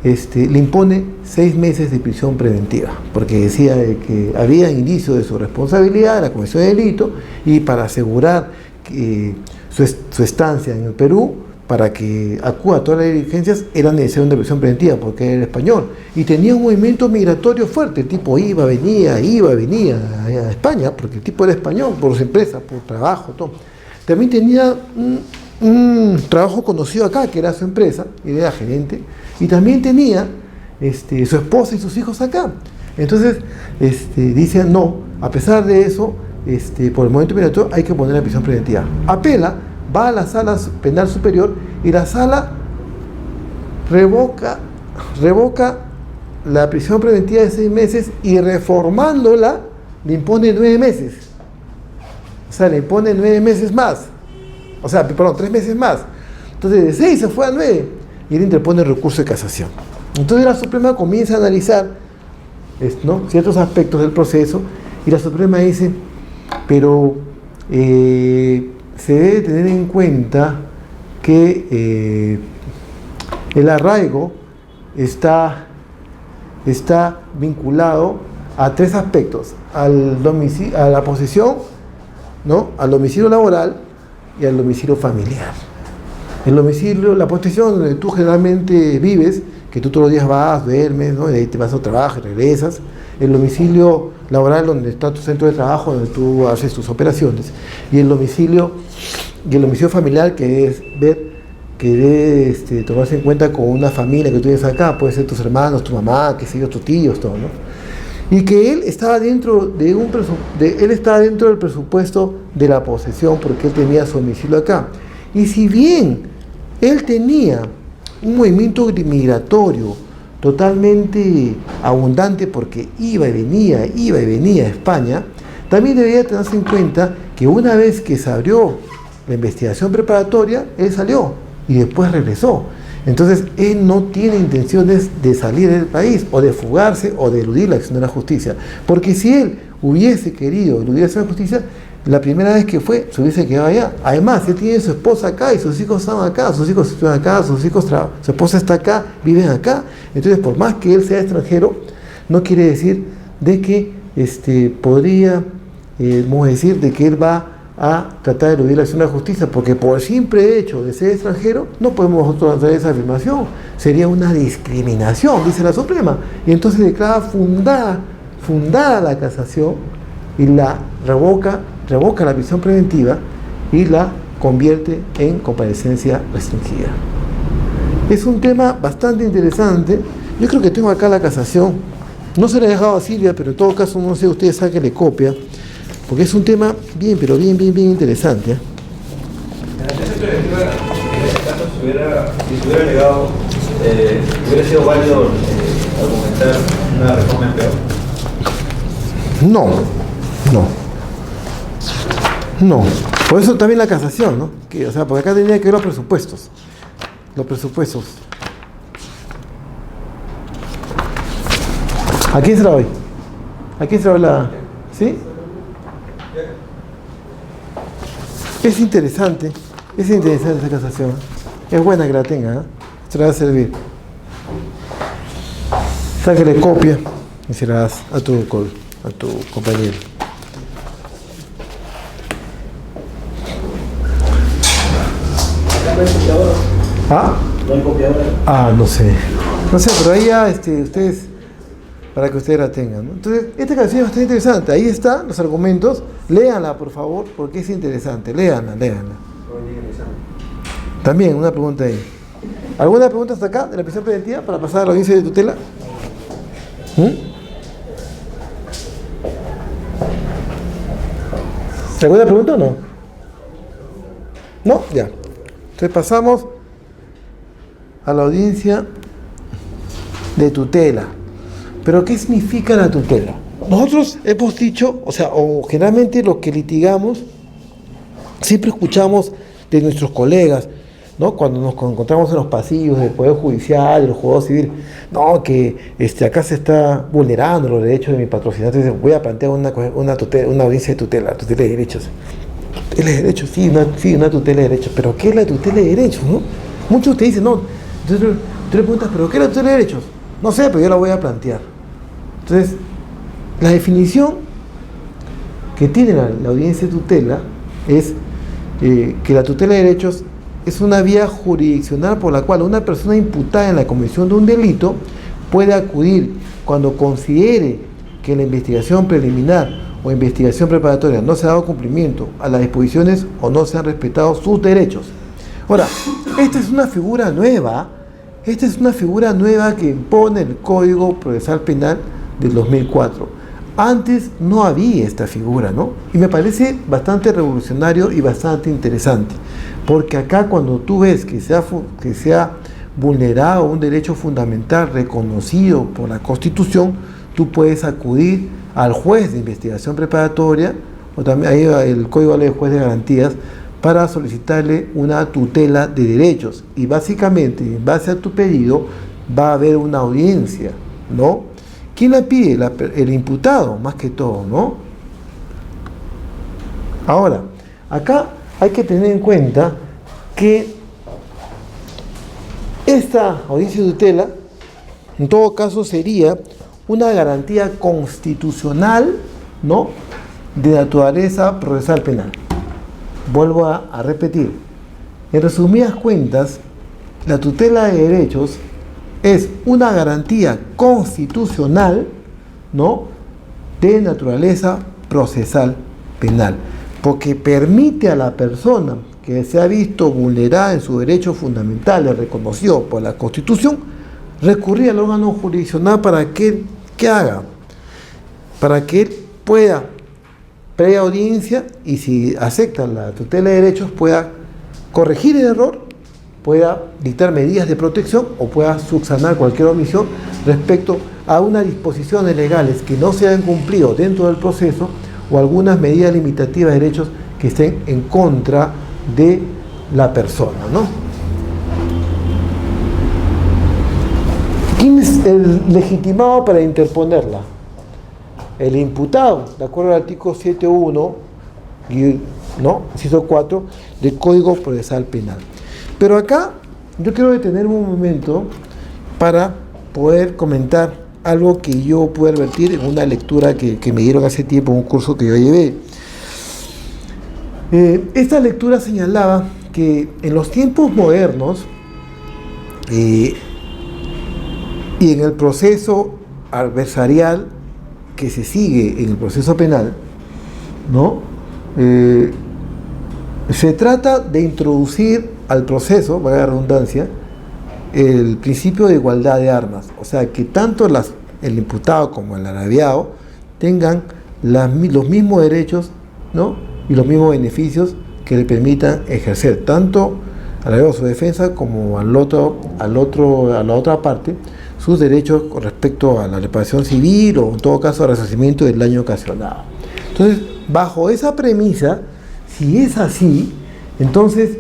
[SPEAKER 1] le impone 6 meses de prisión preventiva, porque decía que había indicio de su responsabilidad, de la comisión de delito, y para asegurar que su estancia en el Perú, para que acuda a todas las diligencias, era necesaria una prisión preventiva, porque era español, y tenía un movimiento migratorio fuerte. El tipo iba, venía a España, porque el tipo era español, por su empresa, por trabajo, todo. También tenía un trabajo conocido acá, que era su empresa, y era gerente, y también tenía su esposa y sus hijos acá. Entonces, dice, no, a pesar de eso, por el momento migratorio hay que poner la prisión preventiva. Apela, va a la sala penal superior y la sala revoca la prisión preventiva de 6 meses y reformándola le impone 9 meses. O sea, le impone 9 meses más. O sea, perdón, 3 meses más. Entonces de 6 se fue a 9 y él interpone el recurso de casación. Entonces la Suprema comienza a analizar, ¿no?, ciertos aspectos del proceso, y la Suprema dice, pero se debe tener en cuenta que el arraigo está vinculado a 3 aspectos: a la posesión, ¿no?, al domicilio laboral y al domicilio familiar. El domicilio, la posesión donde tú generalmente vives, que tú todos los días vas, duermes, ¿no?, y de ahí te vas a trabajar y regresas. El domicilio laboral, donde está tu centro de trabajo, donde tú haces tus operaciones. Y el domicilio familiar, que es debe tomarse en cuenta con una familia que tú tienes acá, puede ser tus hermanos, tu mamá, qué sé yo, tus tíos, todo, ¿no? Y que él estaba dentro del presupuesto de la posesión, porque él tenía su domicilio acá. Y si bien él tenía un movimiento migratorio totalmente abundante, porque iba y venía a España, también debería tenerse en cuenta que una vez que se abrió la investigación preparatoria, él salió y después regresó. Entonces él no tiene intenciones de salir del país, o de fugarse, o de eludir la acción de la justicia, porque si él hubiese querido eludir la acción de la justicia, la primera vez que fue, se hubiese quedado allá. Además, él tiene su esposa acá y sus hijos están acá, sus hijos estudian acá, su esposa está acá, viven acá. Entonces, por más que él sea extranjero, no quiere decir de que podríamos decir de que él va a tratar de eludir la acción de la justicia, porque por el simple hecho de ser extranjero no podemos nosotros hacer esa afirmación. Sería una discriminación, dice la Suprema, y entonces declara fundada la casación y la revoca la prisión preventiva y la convierte en comparecencia restringida. Es un tema bastante interesante. Yo creo que tengo acá la casación, no se la he dejado a Silvia, pero en todo caso, no sé, ustedes sáquenle copia, porque es un tema bien interesante.
[SPEAKER 3] En la prisión preventiva, en este caso, si se hubiera negado, hubiera sido válido argumentar una reforma en peor.
[SPEAKER 1] No, por eso también la casación, ¿no? Porque acá tenía que ver los presupuestos. ¿A quién se la doy? ¿A quién se la doy la...? ¿Sí? Es interesante esta casación. Es buena que la tenga, ¿eh? Se la va a servir. Sáquele copia y se la das a tu compañero. ¿Ah?
[SPEAKER 2] ¿No hay copiadora?
[SPEAKER 1] No sé. No sé, pero ahí ya ustedes, para que ustedes la tengan, ¿no? Entonces, esta canción es bastante interesante. Ahí están los argumentos. Léanla, por favor, porque es interesante. Léanla. También, una pregunta ahí. ¿Alguna pregunta hasta acá de la prisión preventiva para pasar a la audiencia de tutela? ¿Alguna pregunta o no? ¿No? Ya. Entonces pasamos a la audiencia de tutela. ¿Pero qué significa la tutela? Nosotros hemos dicho, o generalmente lo que litigamos, siempre escuchamos de nuestros colegas, ¿no? Cuando nos encontramos en los pasillos del Poder Judicial, del Juzgado Civil, no, que acá se está vulnerando los derechos de mi patrocinante, entonces voy a plantear una audiencia de tutela de derechos. Tutela de derechos, sí, una tutela de derechos, pero ¿qué es la tutela de derechos, no? Muchos te dicen, no, entonces tú le preguntas, ¿pero qué es la tutela de derechos? No sé, pero yo la voy a plantear. Entonces, la definición que tiene la audiencia de tutela es que la tutela de derechos es una vía jurisdiccional por la cual una persona imputada en la comisión de un delito puede acudir cuando considere que la investigación preliminar o investigación preparatoria no se ha dado cumplimiento a las disposiciones o no se han respetado sus derechos. Ahora, esta es una figura nueva que impone el Código Procesal Penal del 2004. Antes no había esta figura, ¿no? Y me parece bastante revolucionario y bastante interesante, porque acá cuando tú ves que se ha vulnerado un derecho fundamental reconocido por la Constitución, tú puedes acudir al juez de investigación preparatoria, o también ahí el Código habla de juez de garantías, para solicitarle una tutela de derechos. Y básicamente, en base a tu pedido, va a haber una audiencia, ¿no? ¿Quién la pide? El imputado, más que todo, ¿no? Ahora, acá hay que tener en cuenta que esta audiencia de tutela, en todo caso, sería una garantía constitucional, ¿no?, de naturaleza procesal penal. Vuelvo a repetir. En resumidas cuentas, la tutela de derechos es una garantía constitucional, ¿no?, de naturaleza procesal penal, porque permite a la persona que se ha visto vulnerada en sus derechos fundamentales reconocidos por la Constitución recurrir al órgano jurisdiccional para que haga, para que él pueda previa audiencia, y si acepta la tutela de derechos pueda corregir el error, pueda dictar medidas de protección o pueda subsanar cualquier omisión respecto a unas disposiciones legales que no se han cumplido dentro del proceso o algunas medidas limitativas de derechos que estén en contra de la persona, ¿no? ¿Quién es el legitimado para interponerla? El imputado, de acuerdo al artículo 7.1, ¿no?, inciso 4 del Código Procesal Penal. Pero acá yo quiero detenerme un momento para poder comentar algo que yo pude advertir en una lectura que me dieron hace tiempo en un curso que yo llevé. Esta lectura señalaba que en los tiempos modernos y en el proceso adversarial que se sigue en el proceso penal, ¿no?, se trata de introducir al proceso, valga la redundancia, el principio de igualdad de armas, o sea, que tanto el imputado como el agraviado tengan los mismos derechos, ¿no?, y los mismos beneficios que le permitan ejercer tanto al agraviado su defensa como a la otra parte sus derechos con respecto a la reparación civil o en todo caso al resarcimiento del daño ocasionado. Entonces, bajo esa premisa, si es así, entonces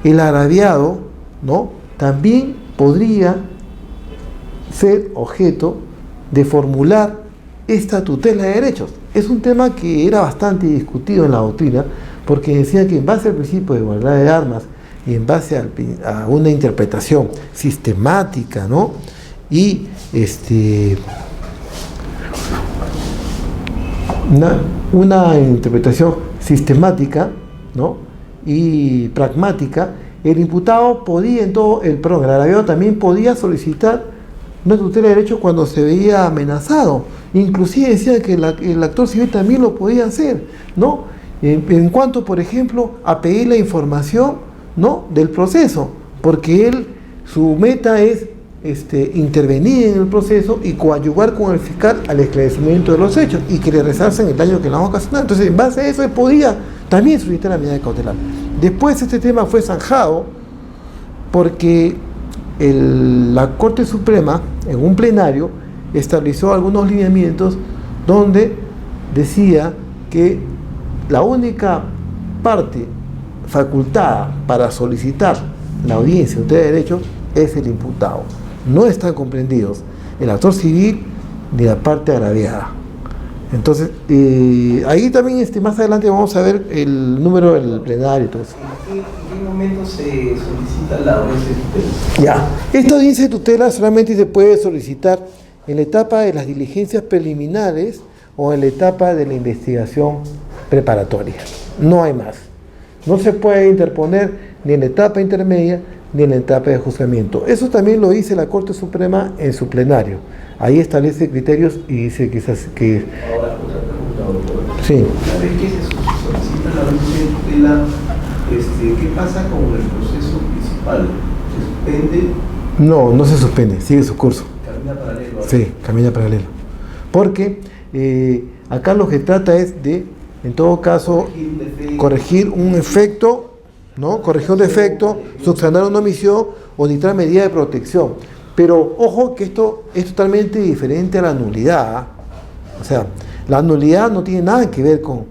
[SPEAKER 1] el agraviado, ¿no?, también podría ser objeto de formular esta tutela de derechos. Es un tema que era bastante discutido en la doctrina, porque decía que en base al principio de igualdad de armas y en base a una interpretación sistemática, ¿no? Y una interpretación sistemática, ¿no? Y pragmática, el imputado podía el agraviado también podía solicitar una tutela de derechos cuando se veía amenazado. Inclusive decía que el actor civil también lo podía hacer, ¿no? En cuanto, por ejemplo, a pedir la información, ¿no? Del proceso, porque su meta es intervenir en el proceso y coadyuvar con el fiscal al esclarecimiento de los hechos y que le resarcen el daño que le han ocasionado. Entonces, en base a eso, él podía también solicitar la medida cautelar. Después este tema fue zanjado porque la Corte Suprema, en un plenario, estableció algunos lineamientos donde decía que la única parte facultada para solicitar la audiencia de derechos es el imputado. No están comprendidos el actor civil ni la parte agraviada. Entonces, ahí también más adelante vamos a ver el número del plenario y todo eso.
[SPEAKER 2] ¿En qué momento se solicita la audiencia de tutela?
[SPEAKER 1] Ya, esta audiencia de tutela solamente se puede solicitar en la etapa de las diligencias preliminares o en la etapa de la investigación preparatoria. No hay más. No se puede interponer ni en la etapa intermedia ni en la etapa de juzgamiento. Eso también lo dice la Corte Suprema en su plenario. Ahí establece criterios y dice que
[SPEAKER 2] Ahora, otra pregunta, doctor.
[SPEAKER 1] sí.
[SPEAKER 2] Una vez que se solicita la audiencia de tutela, ¿qué pasa con el proceso principal? ¿Se suspende?
[SPEAKER 1] No se suspende, sigue su curso.
[SPEAKER 2] ¿Camina paralelo?
[SPEAKER 1] Sí, camina paralelo. Porque acá lo que trata es de, en todo caso, corregir un efecto, ¿no? Corregir un defecto, subsanar una omisión o dictar medida de protección. Pero ojo que esto es totalmente diferente a la nulidad. O sea, la nulidad no tiene nada que ver con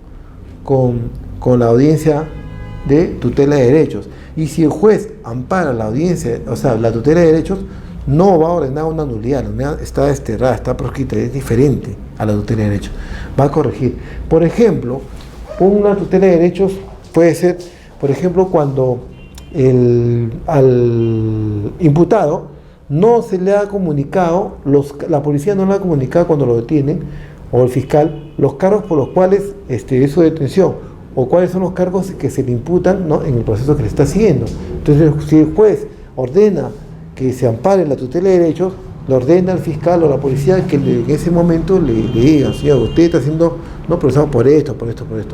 [SPEAKER 1] la audiencia de tutela de derechos. Y si el juez ampara la audiencia, o sea, la tutela de derechos, no va a ordenar una nulidad. La nulidad está desterrada, está proscrita, es diferente a la tutela de derechos. Va a corregir. Por ejemplo, una tutela de derechos puede ser, por ejemplo, cuando al imputado no se le ha comunicado, la policía no le ha comunicado cuando lo detienen, o el fiscal, los cargos por los cuales es su detención, o cuáles son los cargos que se le imputan, ¿no? En el proceso que le está siguiendo. Entonces, si el juez ordena que se ampare la tutela de derechos, le ordena al fiscal o a la policía que en ese momento le diga, señor, usted está siendo no procesado por esto.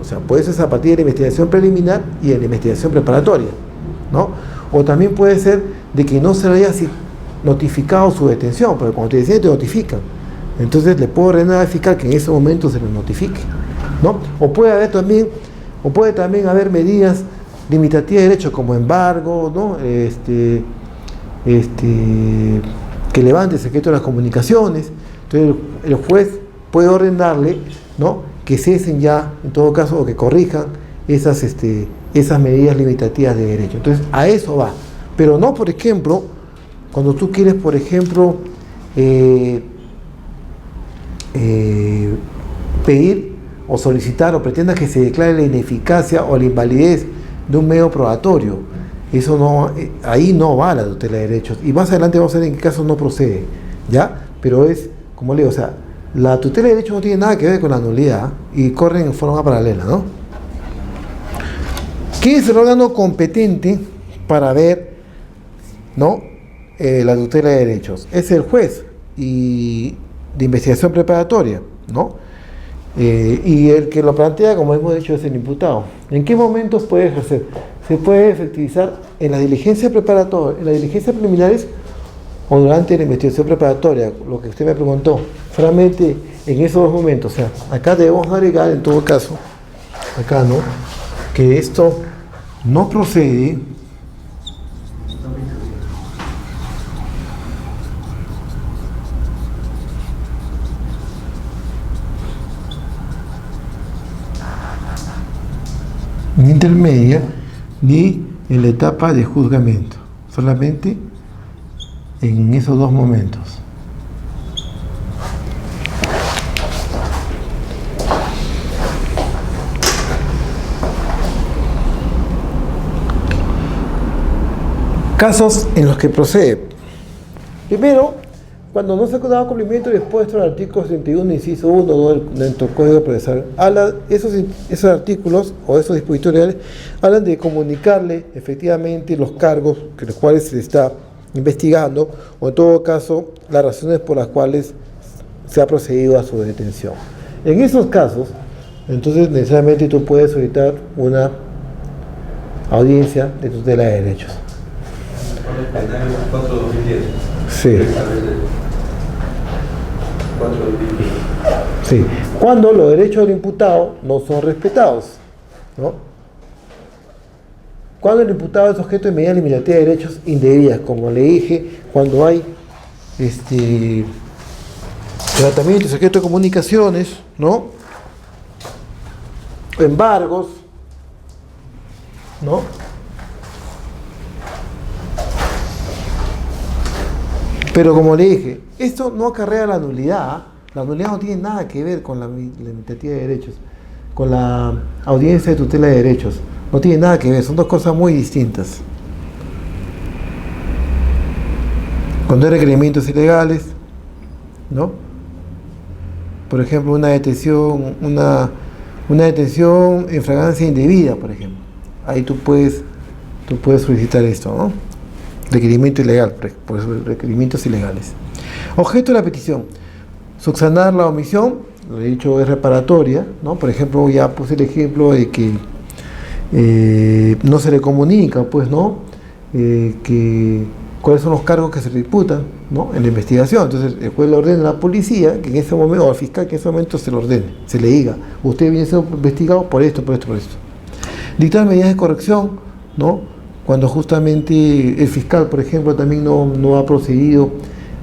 [SPEAKER 1] O sea, puede ser a partir de la investigación preliminar y de la investigación preparatoria, ¿no? O también puede ser de que no se le haya notificado su detención, porque cuando te detienen te notifican. Entonces le puedo ordenar al fiscal que en ese momento se le notifique, ¿no? O puede también haber medidas limitativas de derechos como embargo, ¿no? Que levante el secreto de las comunicaciones. Entonces el juez puede ordenarle, ¿no? Que cesen ya, en todo caso, o que corrijan esas medidas limitativas de derecho. Entonces a eso va. Pero no, por ejemplo, cuando tú quieres, por ejemplo, pedir o solicitar o pretendas que se declare la ineficacia o la invalidez de un medio probatorio, eso no, ahí no va la tutela de derechos. Y más adelante vamos a ver en qué caso no procede, ¿ya? Pero es, como le digo, o sea, la tutela de derechos no tiene nada que ver con la nulidad y corren en forma paralela, ¿no? ¿Quién es el órgano competente para ver, ¿no? La tutela de derechos? Es el juez y de investigación preparatoria, ¿no? Y el que lo plantea, como hemos dicho, es el imputado. ¿En qué momentos puede ejercer? Se puede efectivizar en las diligencias preparatorias, en las diligencias preliminares o durante la investigación preparatoria, lo que usted me preguntó. Solamente en esos dos momentos. O sea, acá debemos agregar, en todo caso, acá, ¿no? Que esto no procede en intermedia ni en la etapa de juzgamiento, solamente en esos dos momentos. Casos en los que procede. Primero, cuando no se ha dado cumplimiento dispuesto al artículo 71, inciso 1 del Código Procesal, esos artículos o esos dispositivos legales hablan de comunicarle efectivamente los cargos que los cuales se está investigando, o en todo caso las razones por las cuales se ha procedido a su detención. En esos casos, entonces necesariamente tú puedes solicitar una audiencia de tutela de derechos. Sí. Sí. Cuando los derechos del imputado no son respetados, ¿no? Cuando el imputado es objeto de medidas limitativas de derechos indebidas, como le dije, cuando hay tratamientos, objeto de comunicaciones, ¿no? Embargos, ¿no? Pero como le dije, esto no acarrea la nulidad. La nulidad no tiene nada que ver con la limitativa de derechos, con la audiencia de tutela de derechos. No tiene nada que ver, son dos cosas muy distintas. Cuando hay requerimientos ilegales, ¿no? Por ejemplo, una detención en fragancia indebida, por ejemplo. Ahí tú puedes solicitar esto, ¿no? Requerimiento ilegal, por eso requerimientos ilegales. Objeto de la petición: subsanar la omisión, lo he dicho, es reparatoria, ¿no? Por ejemplo, ya puse el ejemplo de que no se le comunica, pues, ¿no? Cuáles son los cargos que se le imputan, ¿no? En la investigación. Entonces, el juez le ordena a la policía que en ese momento, o al fiscal que en ese momento se lo ordene, se le diga: usted viene siendo investigado por esto. Dictar medidas de corrección, ¿no? Cuando justamente el fiscal, por ejemplo, también no ha procedido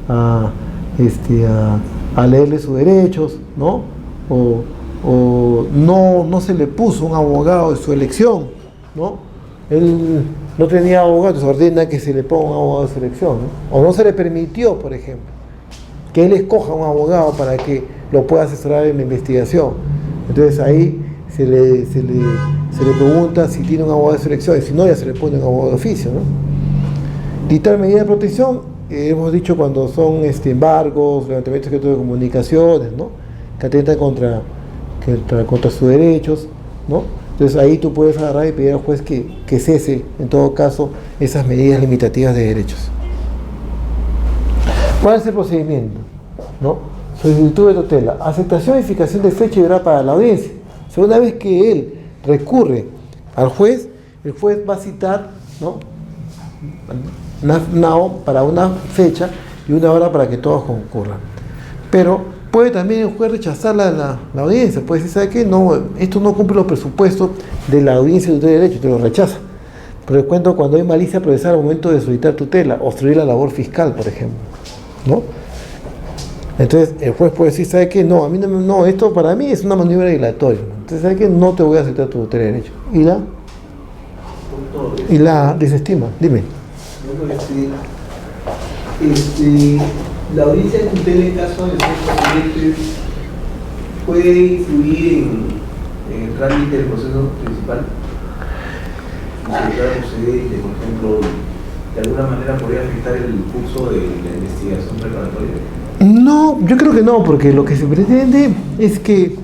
[SPEAKER 1] a leerle sus derechos, ¿no? O no se le puso un abogado de su elección, ¿no? Él no tenía abogado, se ordena que se le ponga un abogado de su elección, ¿no? O no se le permitió, por ejemplo, que él escoja un abogado para que lo pueda asesorar en la investigación. Entonces ahí se le pregunta si tiene un abogado de selección, y si no, ya se le pone un abogado de oficio, ¿no? Dictar medidas de protección, hemos dicho cuando son embargos, levantamientos de comunicaciones, ¿no? Que atentan contra sus derechos, ¿no? Entonces ahí tú puedes agarrar y pedir al juez que cese, en todo caso, esas medidas limitativas de derechos. ¿Cuál es el procedimiento? ¿No? Solicitud de tutela, aceptación y fijación de fecha y hora para la audiencia. O sea, una vez que él recurre al juez, el juez va a citar, ¿no? Para una fecha y una hora para que todos concurran. Pero puede también el juez rechazar la audiencia, puede decir: ¿sabe qué? No, esto no cumple los presupuestos de la audiencia de tutela de derecho, te lo rechaza. Pero el cuento cuando hay malicia procesal al momento de solicitar tutela, obstruir la labor fiscal, por ejemplo, ¿no? Entonces el juez puede decir: ¿sabe qué? No, a mí no, esto para mí es una maniobra dilatoria. Entonces, ¿sabe qué? No te voy a aceptar tu tutela de derecho. Y la desestima. Dime.
[SPEAKER 2] La audiencia de tutela en caso de ser puede influir en el trámite del proceso principal. Por ejemplo, de alguna manera podría afectar el curso de la investigación preparatoria.
[SPEAKER 1] No, yo creo que no, porque lo que se pretende es que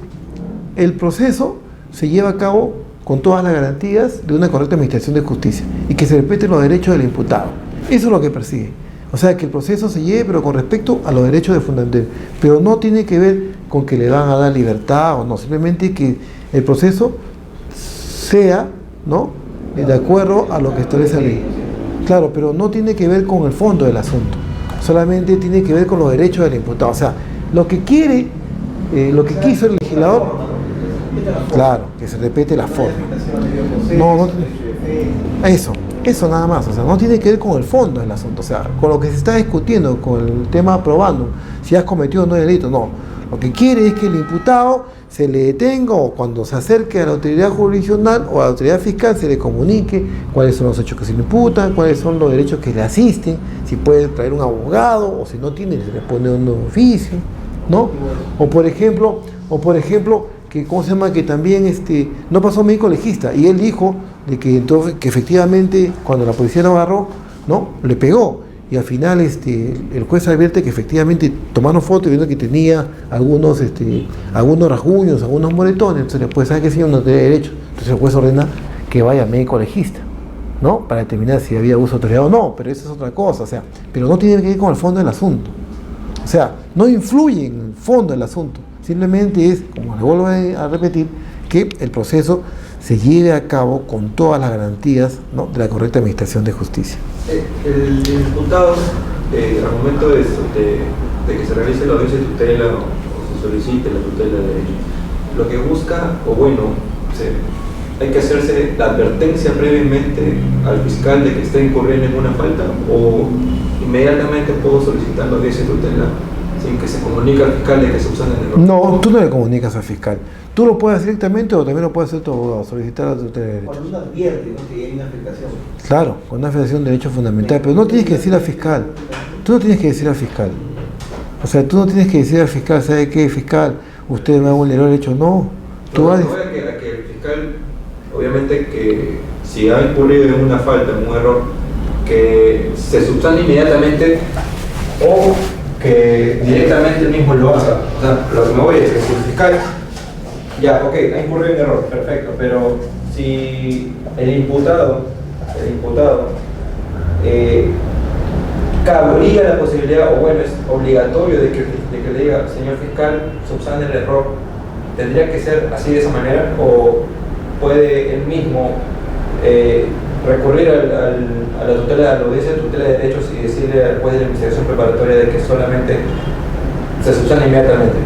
[SPEAKER 1] el proceso se lleve a cabo con todas las garantías de una correcta administración de justicia y que se respeten los derechos del imputado. Eso es lo que persigue. O sea, que el proceso se lleve, pero con respecto a los derechos de fundamental. Pero no tiene que ver con que le van a dar libertad o no, simplemente que el proceso sea, ¿no?, de acuerdo a lo que establece la ley. Claro, pero no tiene que ver con el fondo del asunto. Solamente tiene que ver con los derechos del imputado. O sea, lo que quiere, lo que quiso el legislador, claro, que se repite la forma. Eso nada más. O sea, no tiene que ver con el fondo del asunto. O sea, con lo que se está discutiendo, con el tema aprobando, si has cometido o no delito. No, lo que quiere es que el imputado se le detenga, o cuando se acerque a la autoridad jurisdiccional o a la autoridad fiscal se le comunique cuáles son los hechos que se le imputan, cuáles son los derechos que le asisten, si puede traer un abogado, o si no tiene, se le pone un oficio, ¿no? O por ejemplo, que ¿cómo se llama? Que también no pasó médico legista, y él dijo de que entonces, que efectivamente cuando la policía lo agarró, ¿no? Le pegó. Y al final el juez advierte que efectivamente tomaron fotos viendo que tenía algunos rasguños, algunos moretones. Entonces el juez sabe que el señor no tiene derecho. Entonces el juez ordena que vaya al médico legista, ¿no? Para determinar si había abuso de autoridad o no, pero eso es otra cosa, o sea, pero no tiene que ver con el fondo del asunto. O sea, no influye en el fondo del asunto. Simplemente es, como le vuelvo a repetir, que el proceso se lleve a cabo con todas las garantías, ¿no?, de la correcta administración de justicia.
[SPEAKER 3] El imputado, al momento de que se realice la audiencia de tutela o se solicite la tutela de derechos, lo que busca, o bueno, hay que hacerse la advertencia previamente al fiscal de que está incurriendo en una falta, o inmediatamente puedo solicitar la audiencia de tutela sin que se comunique al fiscal de que subsane el error.
[SPEAKER 1] No, tú no le comunicas al fiscal. Tú lo puedes hacer directamente o también lo puede hacer tu abogado, solicitar la tutela de derechos.
[SPEAKER 2] Cuando uno advierte, ¿no?, que hay una afectación.
[SPEAKER 1] Claro, con una afectación de derechos fundamentales, pero no tienes que decir al fiscal. Tú no tienes que decir al fiscal. O sea, tú no tienes que decir al fiscal, ¿sabe qué, fiscal? Usted me ha vulnerado el derecho. No. Tú vas
[SPEAKER 3] a que el fiscal, obviamente, que si ha incurrido en una falta, en un error, que se subsane inmediatamente o que directamente él mismo lo haga. O sea, lo que me voy es que si el fiscal, ya, ok, ha incurrido en error, perfecto, pero si el imputado cabría la posibilidad, o bueno, es obligatorio de que le diga, señor fiscal, subsane el error, ¿tendría que ser así de esa manera? ¿O puede él mismo recurrir a la tutela, a la audiencia de tutela de derechos y decirle al juez de la investigación preparatoria de que solamente se subsane inmediatamente?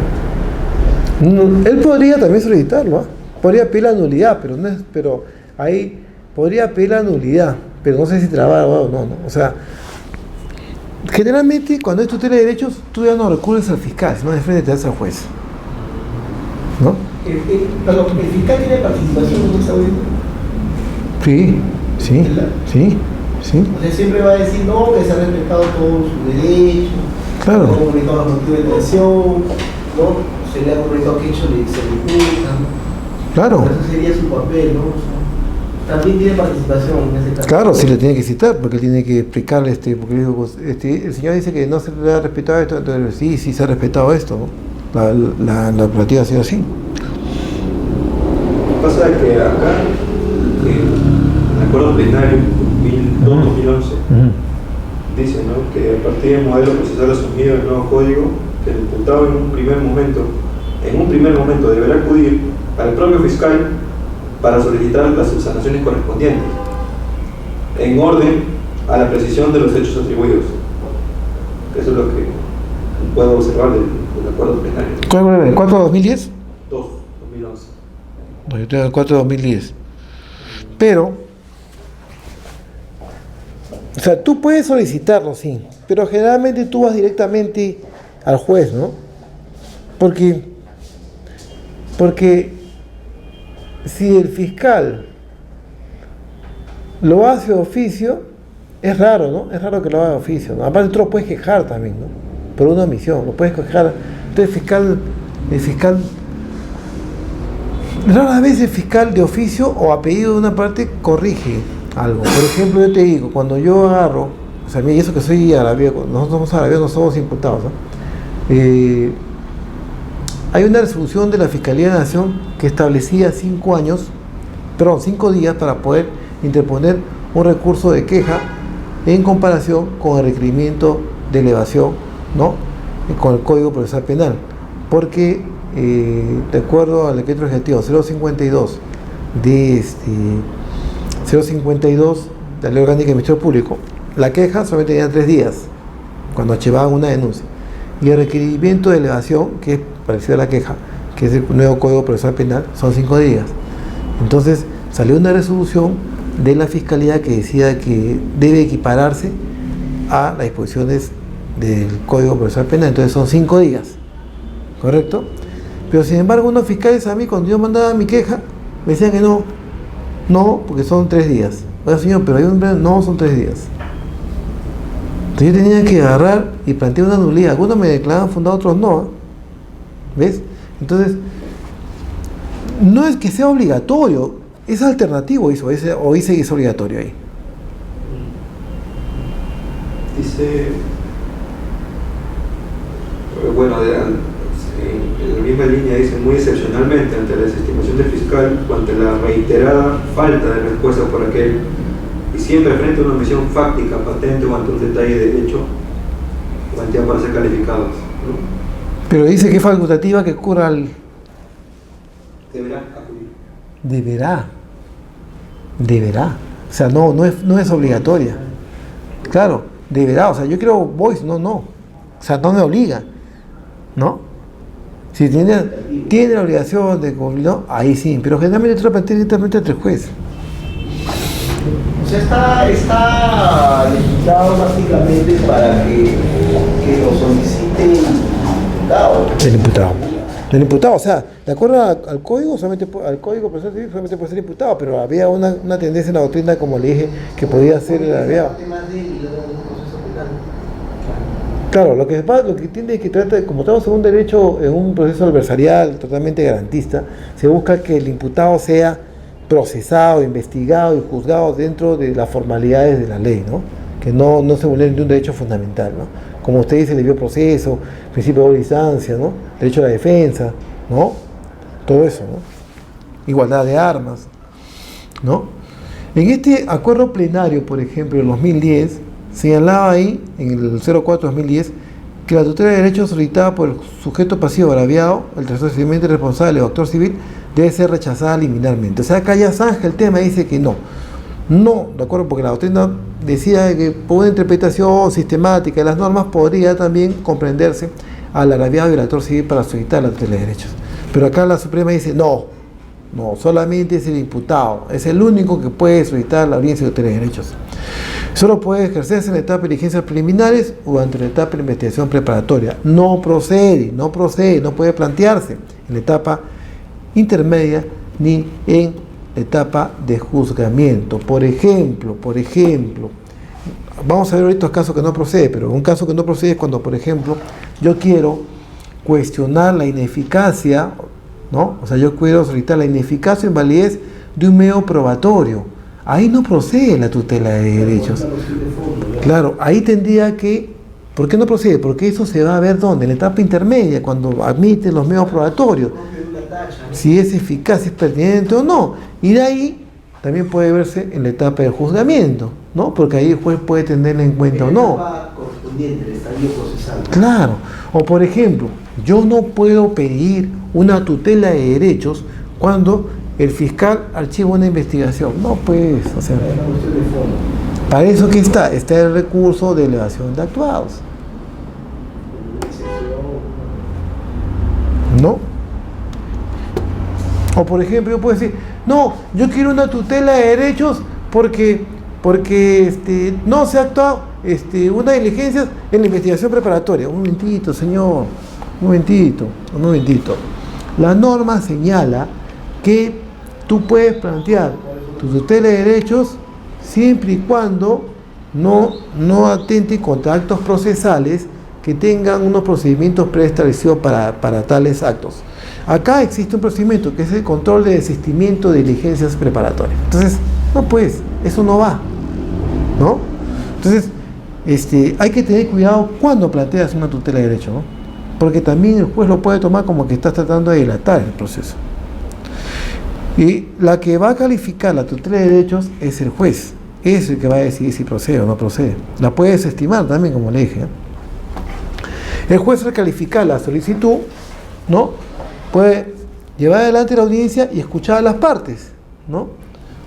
[SPEAKER 1] Él podría también solicitarlo, ¿eh? Podría pedir la nulidad, pero ahí podría pedir la nulidad, pero no sé si trabaja o no. O sea, generalmente cuando es tutela de derechos, tú ya no recurres al fiscal, sino de frente te das al juez, ¿no?
[SPEAKER 2] Pero el fiscal tiene participación en esa audiencia.
[SPEAKER 1] Sí.
[SPEAKER 2] O sea, siempre va a decir, no, que se ha respetado todos sus derechos,
[SPEAKER 1] claro.
[SPEAKER 2] Se ha comunicado los motivos de detención, ¿no? Se le ha comunicado que hecho se le imputa, ¿no?
[SPEAKER 1] Claro.
[SPEAKER 2] Ese sería su papel, ¿no? O sea, también tiene participación en ese caso.
[SPEAKER 1] Claro, sí le tiene que citar, porque él tiene que explicarle, porque el señor dice que no se le ha respetado esto, entonces sí se ha respetado esto, ¿no? La operativa ha sido así.
[SPEAKER 3] Pasa que acá, en el acuerdo plenario 2002-2011, dice, ¿no?, que a partir del modelo procesal asumido del nuevo código, que el imputado en un primer momento deberá acudir al propio fiscal para solicitar las subsanaciones correspondientes, en orden a la precisión de los hechos atribuidos. Eso es lo que puedo observar del acuerdo plenario.
[SPEAKER 1] ¿Cuál es el 4 de 2010?
[SPEAKER 3] 2011.
[SPEAKER 1] No, yo tengo el 4 de 2010. Pero, o sea, tú puedes solicitarlo, sí, pero generalmente tú vas directamente al juez, ¿no? Porque si el fiscal lo hace de oficio, es raro, ¿no? Es raro que lo haga de oficio, ¿no? Aparte tú lo puedes quejar también, ¿no? Por una omisión, lo puedes quejar. Entonces el fiscal, rara vez el fiscal de oficio o a pedido de una parte corrige algo. Por ejemplo, yo te digo, cuando yo agarro, o sea, y eso que soy árabe, nosotros somos árabes, no somos imputados, ¿no? Hay una resolución de la Fiscalía de la Nación que establecía 5 días para poder interponer un recurso de queja en comparación con el requerimiento de elevación, ¿no?, con el Código Procesal Penal, porque de acuerdo al decreto legislativo 052 de la Ley Orgánica del Ministerio Público, la queja solamente tenía 3 días cuando archivaban una denuncia, y el requerimiento de elevación, que es parecido a la queja, que es el nuevo Código Procesal Penal, son 5 días. Entonces salió una resolución de la Fiscalía que decía que debe equipararse a las disposiciones del Código Procesal Penal, entonces son 5 días, ¿correcto? Pero sin embargo unos fiscales a mí, cuando yo mandaba mi queja, me decían que no, porque son 3 días. Oiga, señor, pero hay no, son 3 días. Entonces yo tenía que agarrar y plantear una nulidad. Algunos me declaraban fundado, otros no, ¿eh? ¿Ves? Entonces, no es que sea obligatorio, es alternativo eso, o dice que es obligatorio ahí.
[SPEAKER 3] dice, bueno, en la misma línea dice, muy excepcionalmente ante la desestimación del fiscal o ante la reiterada falta de respuesta por aquel, y siempre frente a una omisión fáctica, patente o ante un detalle de hecho, plantea para ser calificados, ¿no?
[SPEAKER 1] Pero dice que es facultativa que ocurra al...
[SPEAKER 3] Deberá acudir.
[SPEAKER 1] Deberá. O sea, no es obligatoria. Claro, deberá. O sea, yo quiero voice, no. O sea, no me obliga, ¿no? Si tiene la obligación de cumplir, ¿no? Ahí sí, pero generalmente esto lo plantea directamente entre el juez.
[SPEAKER 2] O sea, está limitado básicamente para que lo solicite el imputado.
[SPEAKER 1] El imputado, o sea, de acuerdo al código, al código procesal civil solamente puede ser imputado, pero había una tendencia en la doctrina, como le dije, que podía ser el agraviado. Claro, lo que tiene es que trata, como estamos en un derecho, en un proceso adversarial totalmente garantista, se busca que el imputado sea procesado, investigado y juzgado dentro de las formalidades de la ley, ¿no? Que no se vulnere de un derecho fundamental, ¿no? Como usted dice, el debido proceso, principio de doble instancia, ¿no? Derecho a la defensa, ¿no? Todo eso, ¿no? Igualdad de armas, ¿no? En este acuerdo plenario, por ejemplo, en 2010, señalaba ahí, en el 04-2010, que la tutela de derechos solicitada por el sujeto pasivo agraviado, el tercero responsable o actor civil, debe ser rechazada liminarmente. O sea, acá ya zanja el tema, dice que no, de acuerdo, porque la doctrina decía que por una interpretación sistemática de las normas podría también comprenderse al agraviado y al actor civil para solicitar la tutela de derechos. Pero acá la Suprema dice no, solamente es el imputado, es el único que puede solicitar la audiencia de tutela de derechos. Solo puede ejercerse en la etapa de diligencias preliminares o ante la etapa de investigación preparatoria. No procede, no puede plantearse en la etapa intermedia ni en la etapa de juzgamiento. Por ejemplo, vamos a ver ahorita casos que no procede, pero un caso que no procede es cuando, por ejemplo, yo quiero cuestionar la ineficacia, ¿no? O sea, yo quiero solicitar la ineficacia o invalidez de un medio probatorio. Ahí no procede la tutela de derechos. Claro, ahí tendría que... ¿Por qué no procede? Porque eso se va a ver ¿dónde? En la etapa intermedia, cuando admiten los medios probatorios. Si es eficaz, es pertinente o no. Y de ahí también puede verse en la etapa del juzgamiento, ¿no? Porque ahí el juez puede tenerla en cuenta o no. Claro. O por ejemplo, yo no puedo pedir una tutela de derechos cuando el fiscal archiva una investigación. No, pues, o sea, para eso que está el recurso de elevación de actuados. ¿No? O por ejemplo, yo puedo decir, no, yo quiero una tutela de derechos porque no se ha actuado una diligencia en la investigación preparatoria. Un momentito, señor, un momentito. La norma señala que tú puedes plantear tu tutela de derechos siempre y cuando no atente contra actos procesales que tengan unos procedimientos preestablecidos para tales actos. Acá existe un procedimiento que es el control de desistimiento de diligencias preparatorias. Entonces, no pues, eso no va, ¿no? Entonces, hay que tener cuidado cuando planteas una tutela de derecho, ¿no? Porque también el juez lo puede tomar como que estás tratando de dilatar el proceso. Y la que va a calificar la tutela de derechos es el juez. Es el que va a decidir si procede o no procede. La puede desestimar también, como le dije, ¿eh? El juez, al calificar la solicitud, ¿no?, puede llevar adelante la audiencia y escuchar a las partes, ¿no?,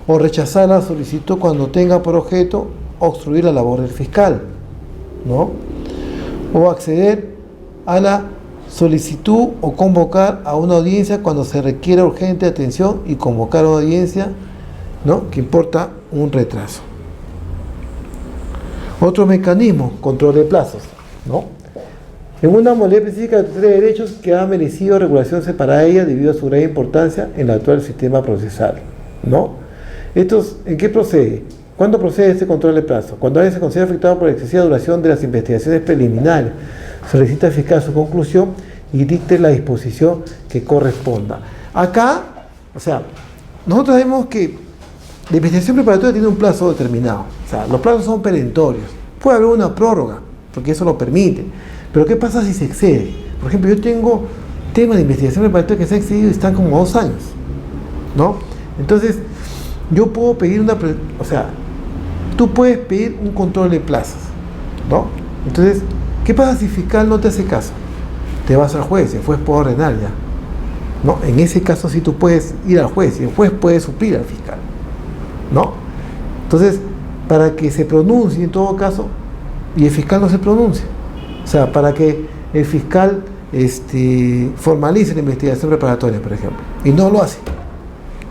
[SPEAKER 1] o rechazar la solicitud cuando tenga por objeto obstruir la labor del fiscal, ¿no?, o acceder a la solicitud o convocar a una audiencia cuando se requiera urgente atención y convocar a una audiencia, ¿no?, que importa un retraso. Otro mecanismo, control de plazos, ¿no? En una modalidad específica de tutela de derechos que ha merecido regulación separada de ella debido a su gran importancia en el actual sistema procesal, ¿no? ¿En qué procede? ¿Cuándo procede este control de plazo? Cuando alguien se considera afectado por la excesiva duración de las investigaciones preliminares, solicita al fiscal su conclusión y dicte la disposición que corresponda. Acá, o sea, nosotros sabemos que la investigación preparatoria tiene un plazo determinado, o sea, los plazos son perentorios, puede haber una prórroga, porque eso lo permite. Pero ¿qué pasa si se excede? Por ejemplo, yo tengo temas de investigación preparatoria que se han excedido y están como 2 años, ¿no? Entonces, yo puedo pedir tú puedes pedir un control de plazas, ¿no? Entonces, ¿qué pasa si el fiscal no te hace caso? Te vas al juez, el juez puede ordenar ya, ¿no? En ese caso sí tú puedes ir al juez y el juez puede suplir al fiscal, ¿no? Entonces, para que se pronuncie en todo caso, y el fiscal no se pronuncia, o sea, para que el fiscal formalice la investigación preparatoria, por ejemplo, y no lo hace.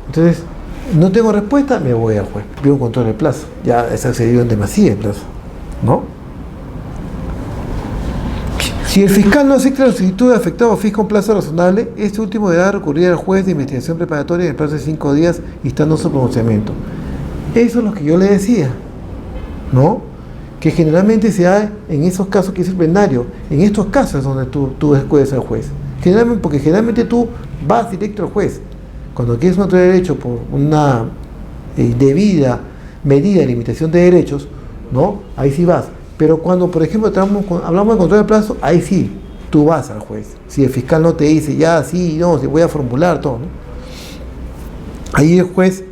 [SPEAKER 1] Entonces, no tengo respuesta, me voy al juez, pido un control de plazo, ya es accedido en demasía el plazo, ¿no? Si el fiscal no acepta la solicitud de afectado fisco en plazo razonable, este último deberá recurrir al juez de investigación preparatoria en el plazo de 5 días y estando su pronunciamiento. Eso es lo que yo le decía, ¿no? Que generalmente se da en esos casos que es el plenario, en estos casos es donde tú acudes al juez. Porque generalmente tú vas directo al juez. Cuando quieres un otro derecho por una debida medida de limitación de derechos, ¿no? Ahí sí vas. Pero cuando, por ejemplo, hablamos de control de plazo, ahí sí, tú vas al juez. Si el fiscal no te dice, ya, sí, no, si voy a formular todo, ¿no? Ahí el juez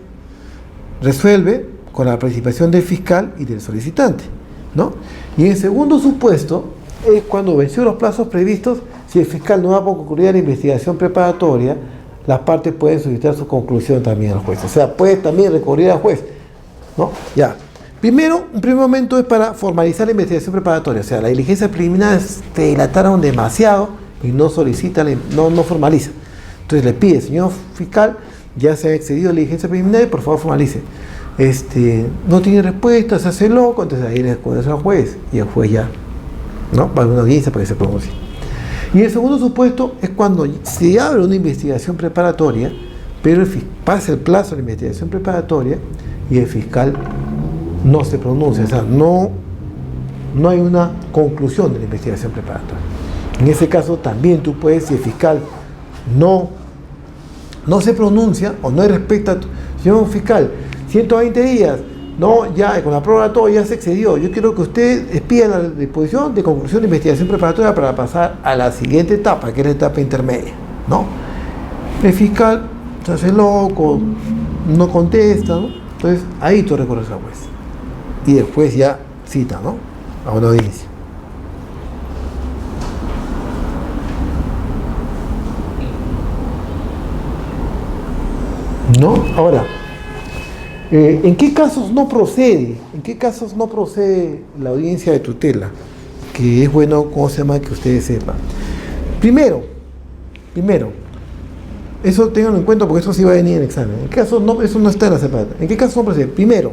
[SPEAKER 1] resuelve con la participación del fiscal y del solicitante, ¿no? Y en segundo supuesto, es cuando venció los plazos previstos, si el fiscal no da por concluida la investigación preparatoria, las partes pueden solicitar su conclusión también al juez. O sea, puede también recurrir al juez, ¿no? Ya. Primero, un primer momento es para formalizar la investigación preparatoria. O sea, las diligencias preliminares te dilataron demasiado y no solicita, no formaliza. Entonces le pide, señor fiscal, ya se ha excedido la diligencia preliminar, por favor formalice. No tiene respuesta, se hace loco, entonces ahí le acude al juez y el juez ya, ¿no? Va a una audiencia para que se pronuncie. Y el segundo supuesto es cuando se abre una investigación preparatoria, pero pasa el plazo de la investigación preparatoria y el fiscal no se pronuncia, o sea, no hay una conclusión de la investigación preparatoria. En ese caso también tú puedes, si el fiscal no se pronuncia o no respeta, señor fiscal, 120 días, no, ya con la prueba todo ya se excedió, yo quiero que usted expida la disposición de conclusión de investigación preparatoria para pasar a la siguiente etapa, que es la etapa intermedia, ¿no? El fiscal se hace loco, no contesta, ¿no? Entonces ahí tú recurres al juez y el juez ya cita, ¿no? A una audiencia. ¿No? Ahora, ¿en qué casos no procede? ¿En qué casos no procede la audiencia de tutela? Que es bueno, ¿cómo se llama? Que ustedes sepan. Primero, eso ténganlo en cuenta porque eso sí va a venir en el examen. ¿En qué casos no? Eso no está en la separata. ¿En qué casos no procede? Primero,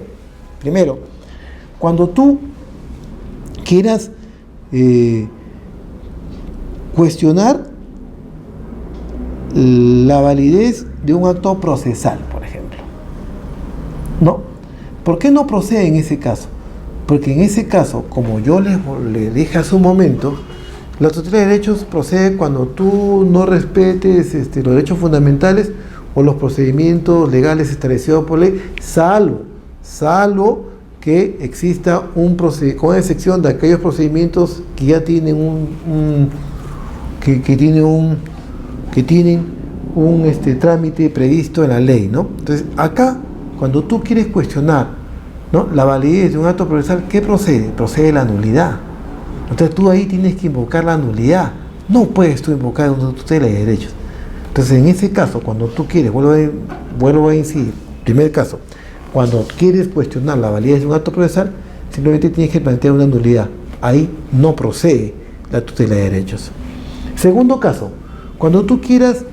[SPEAKER 1] cuando tú quieras cuestionar la validez de un acto procesal, por ejemplo, ¿no? ¿Por qué no procede en ese caso? Porque en ese caso, como yo le dije hace un momento, la tutela de derechos procede cuando tú no respetes los derechos fundamentales o los procedimientos legales establecidos por ley, salvo que exista un procedimiento, con excepción de aquellos procedimientos que ya tienen que tienen un trámite previsto en la ley, ¿no? Entonces, acá, cuando tú quieres cuestionar, ¿no?, la validez de un acto procesal, ¿qué procede? Procede la nulidad. Entonces, tú ahí tienes que invocar la nulidad. No puedes tú invocar una tutela de derechos. Entonces, en ese caso, cuando tú quieres, vuelvo a incidir, primer caso, cuando quieres cuestionar la validez de un acto procesal, simplemente tienes que plantear una nulidad. Ahí no procede la tutela de derechos. Segundo caso, cuando tú quieras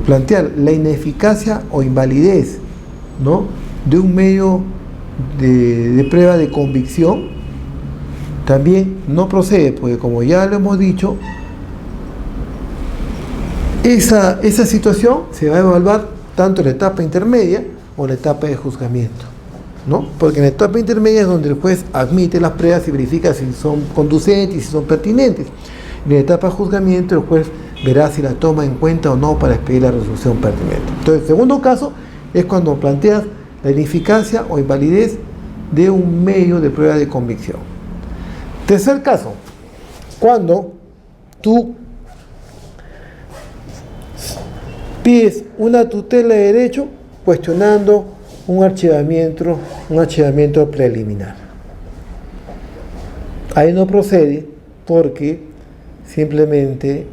[SPEAKER 1] plantear la ineficacia o invalidez, ¿no?, de un medio de prueba de convicción, también no procede, porque como ya lo hemos dicho, esa situación se va a evaluar tanto en la etapa intermedia o en la etapa de juzgamiento, ¿no? Porque en la etapa intermedia es donde el juez admite las pruebas y verifica si son conducentes y si son pertinentes. En la etapa de juzgamiento el juez verá si la toma en cuenta o no para expedir la resolución pertinente. Entonces, el segundo caso es cuando planteas la ineficacia o invalidez de un medio de prueba de convicción. Tercer caso, cuando tú pides una tutela de derecho cuestionando un archivamiento preliminar. Ahí no procede porque simplemente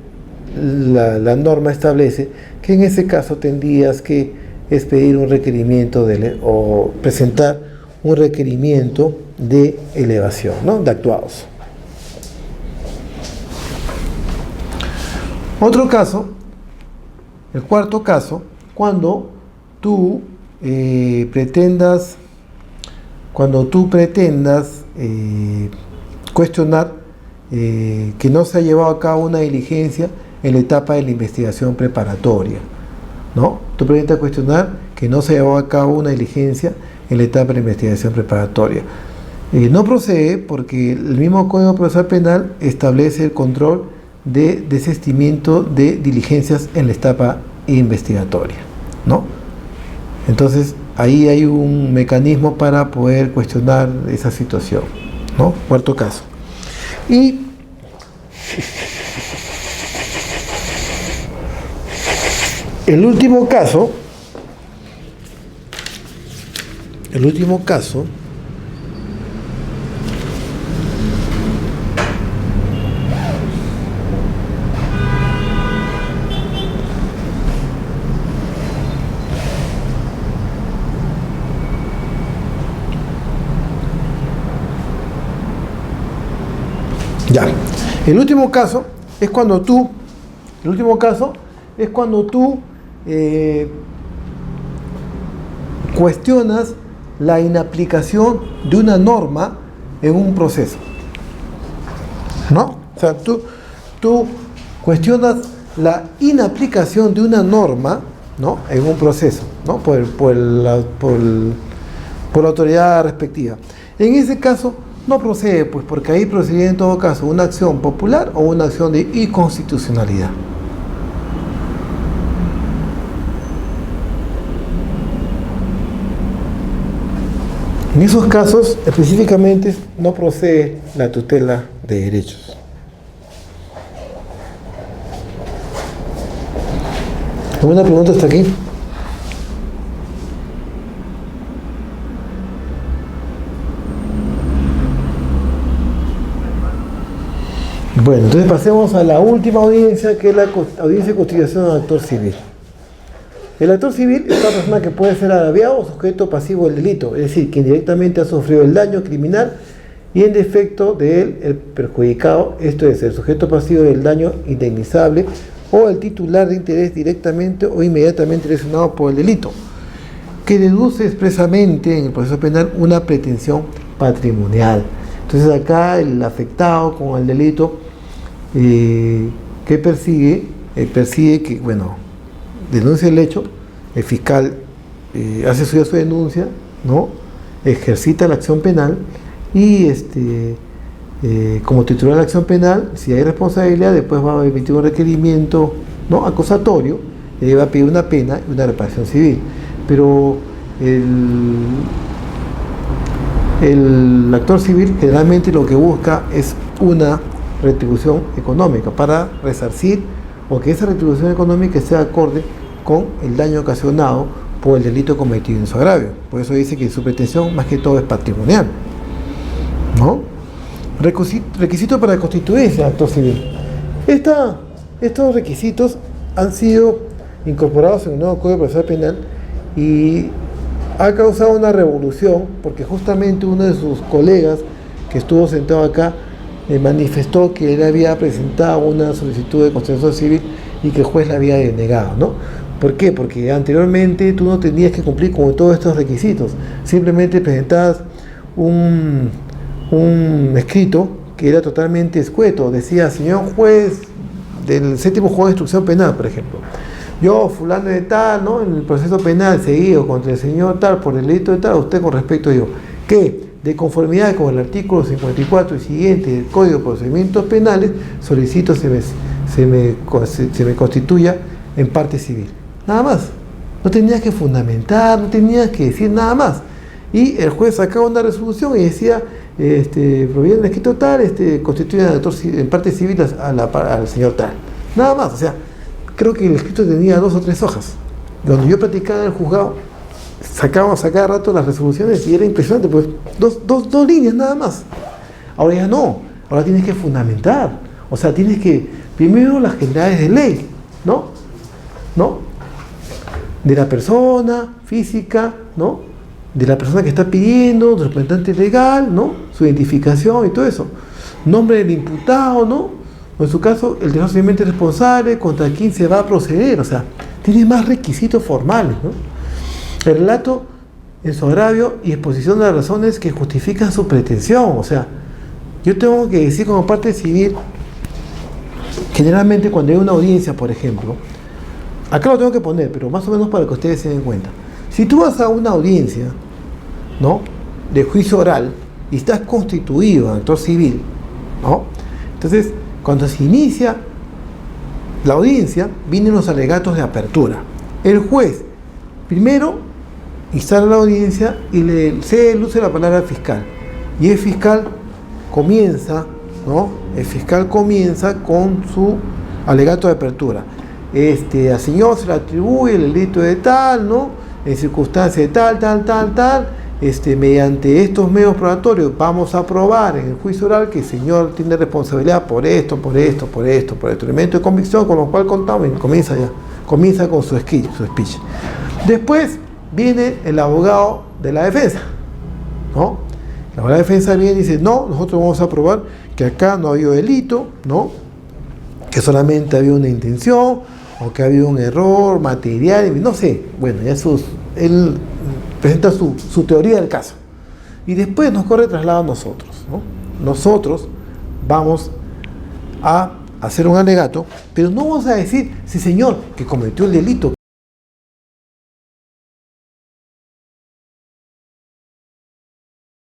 [SPEAKER 1] la norma establece que en ese caso tendrías que expedir un requerimiento o presentar un requerimiento de elevación, ¿no? De actuados. Otro caso, el cuarto caso, cuando tú pretendas cuestionar que no se ha llevado a cabo una diligencia en la etapa de la investigación preparatoria, ¿no? Tú pretendas cuestionar que no se ha llevado a cabo una diligencia en la etapa de la investigación preparatoria. No procede porque el mismo Código Procesal Penal establece el control de desistimiento de diligencias en la etapa investigatoria, ¿no? Entonces, ahí hay un mecanismo para poder cuestionar esa situación, ¿no? Cuarto caso. Y el último caso, el último caso es cuando tú cuestionas la inaplicación de una norma en un proceso, ¿no? O sea, tú cuestionas la inaplicación de una norma, ¿no? En un proceso, ¿no? Por la autoridad respectiva. En ese caso no procede, pues, porque ahí procedería en todo caso una acción popular o una acción de inconstitucionalidad. En esos casos, específicamente, no procede la tutela de derechos. ¿Alguna pregunta hasta aquí? Bueno, entonces pasemos a la última audiencia, que es la audiencia de constitución del actor civil. El actor civil es una persona que puede ser agraviado o sujeto pasivo del delito, es decir, quien directamente ha sufrido el daño criminal y en defecto de él el perjudicado, esto es, el sujeto pasivo del daño indemnizable o el titular de interés directamente o inmediatamente lesionado por el delito, que deduce expresamente en el proceso penal una pretensión patrimonial. Entonces acá el afectado con el delito que persigue que, bueno, denuncia el hecho, el fiscal hace suya su denuncia, ¿no? Ejercita la acción penal y como titular de la acción penal, si hay responsabilidad, después va a emitir un requerimiento, ¿no? Acusatorio, y va a pedir una pena y una reparación civil. Pero el actor civil generalmente lo que busca es una retribución económica para resarcir o que esa retribución económica sea acorde con el daño ocasionado por el delito cometido en su agravio. Por eso dice que su pretensión más que todo es patrimonial, ¿no? Requisito para constituirse actor civil. Estos requisitos han sido incorporados en el nuevo Código Procesal Penal y ha causado una revolución porque justamente uno de sus colegas que estuvo sentado acá manifestó que él había presentado una solicitud de constitución civil y que el juez la había denegado, ¿no? ¿Por qué? Porque anteriormente tú no tenías que cumplir con todos estos requisitos, simplemente presentabas un escrito que era totalmente escueto, decía: señor juez del séptimo juzgado de instrucción penal, por ejemplo, yo, fulano de tal, ¿no? En el proceso penal seguido contra el señor tal por el delito de tal, usted con respecto a yo, que de conformidad con el artículo 54 y siguiente del Código de Procedimientos Penales, solicito se se me constituya en parte civil. Nada más. No tenías que fundamentar, no tenías que decir nada más. Y el juez sacaba una resolución y decía, proviene el escrito tal, constituye en parte civil al señor tal. Nada más. O sea, creo que el escrito tenía 2 o 3 hojas. Cuando yo practicaba en el juzgado, sacábamos a cada rato las resoluciones y era impresionante, pues dos líneas nada más. Ahora ya no, ahora tienes que fundamentar. O sea, tienes que, primero las generalidades de ley, ¿no? De la persona física, ¿no? De la persona que está pidiendo, del representante legal, ¿no? Su identificación y todo eso. Nombre del imputado, ¿no? O en su caso, el defensor civilmente responsable, contra quién se va a proceder. O sea, tiene más requisitos formales, ¿no? El relato en su agravio y exposición de las razones que justifican su pretensión. O sea, yo tengo que decir como parte civil, generalmente cuando hay una audiencia, por ejemplo, acá lo tengo que poner, pero más o menos para que ustedes se den cuenta. Si tú vas a una audiencia, ¿no?, de juicio oral y estás constituido actor civil, ¿no? Entonces, cuando se inicia la audiencia, vienen los alegatos de apertura. El juez, primero, instala la audiencia y se luce la palabra al fiscal. Y el fiscal comienza, ¿no? El fiscal comienza con su alegato de apertura. Al señor se le atribuye el delito de tal, ¿no? En circunstancias de tal, mediante estos medios probatorios vamos a probar en el juicio oral que el señor tiene responsabilidad por esto, elemento de convicción con lo cual contamos, y comienza con su speech. Después viene el abogado de la defensa, ¿no? El abogado de la defensa viene y dice, no, nosotros vamos a probar que acá no ha habido delito, ¿no? Que solamente había una intención, o que ha habido un error material, no sé, bueno, ya él presenta su teoría del caso. Y después nos corre traslado a nosotros, ¿no? Nosotros vamos a hacer un alegato, pero no vamos a decir, sí señor, que cometió el delito.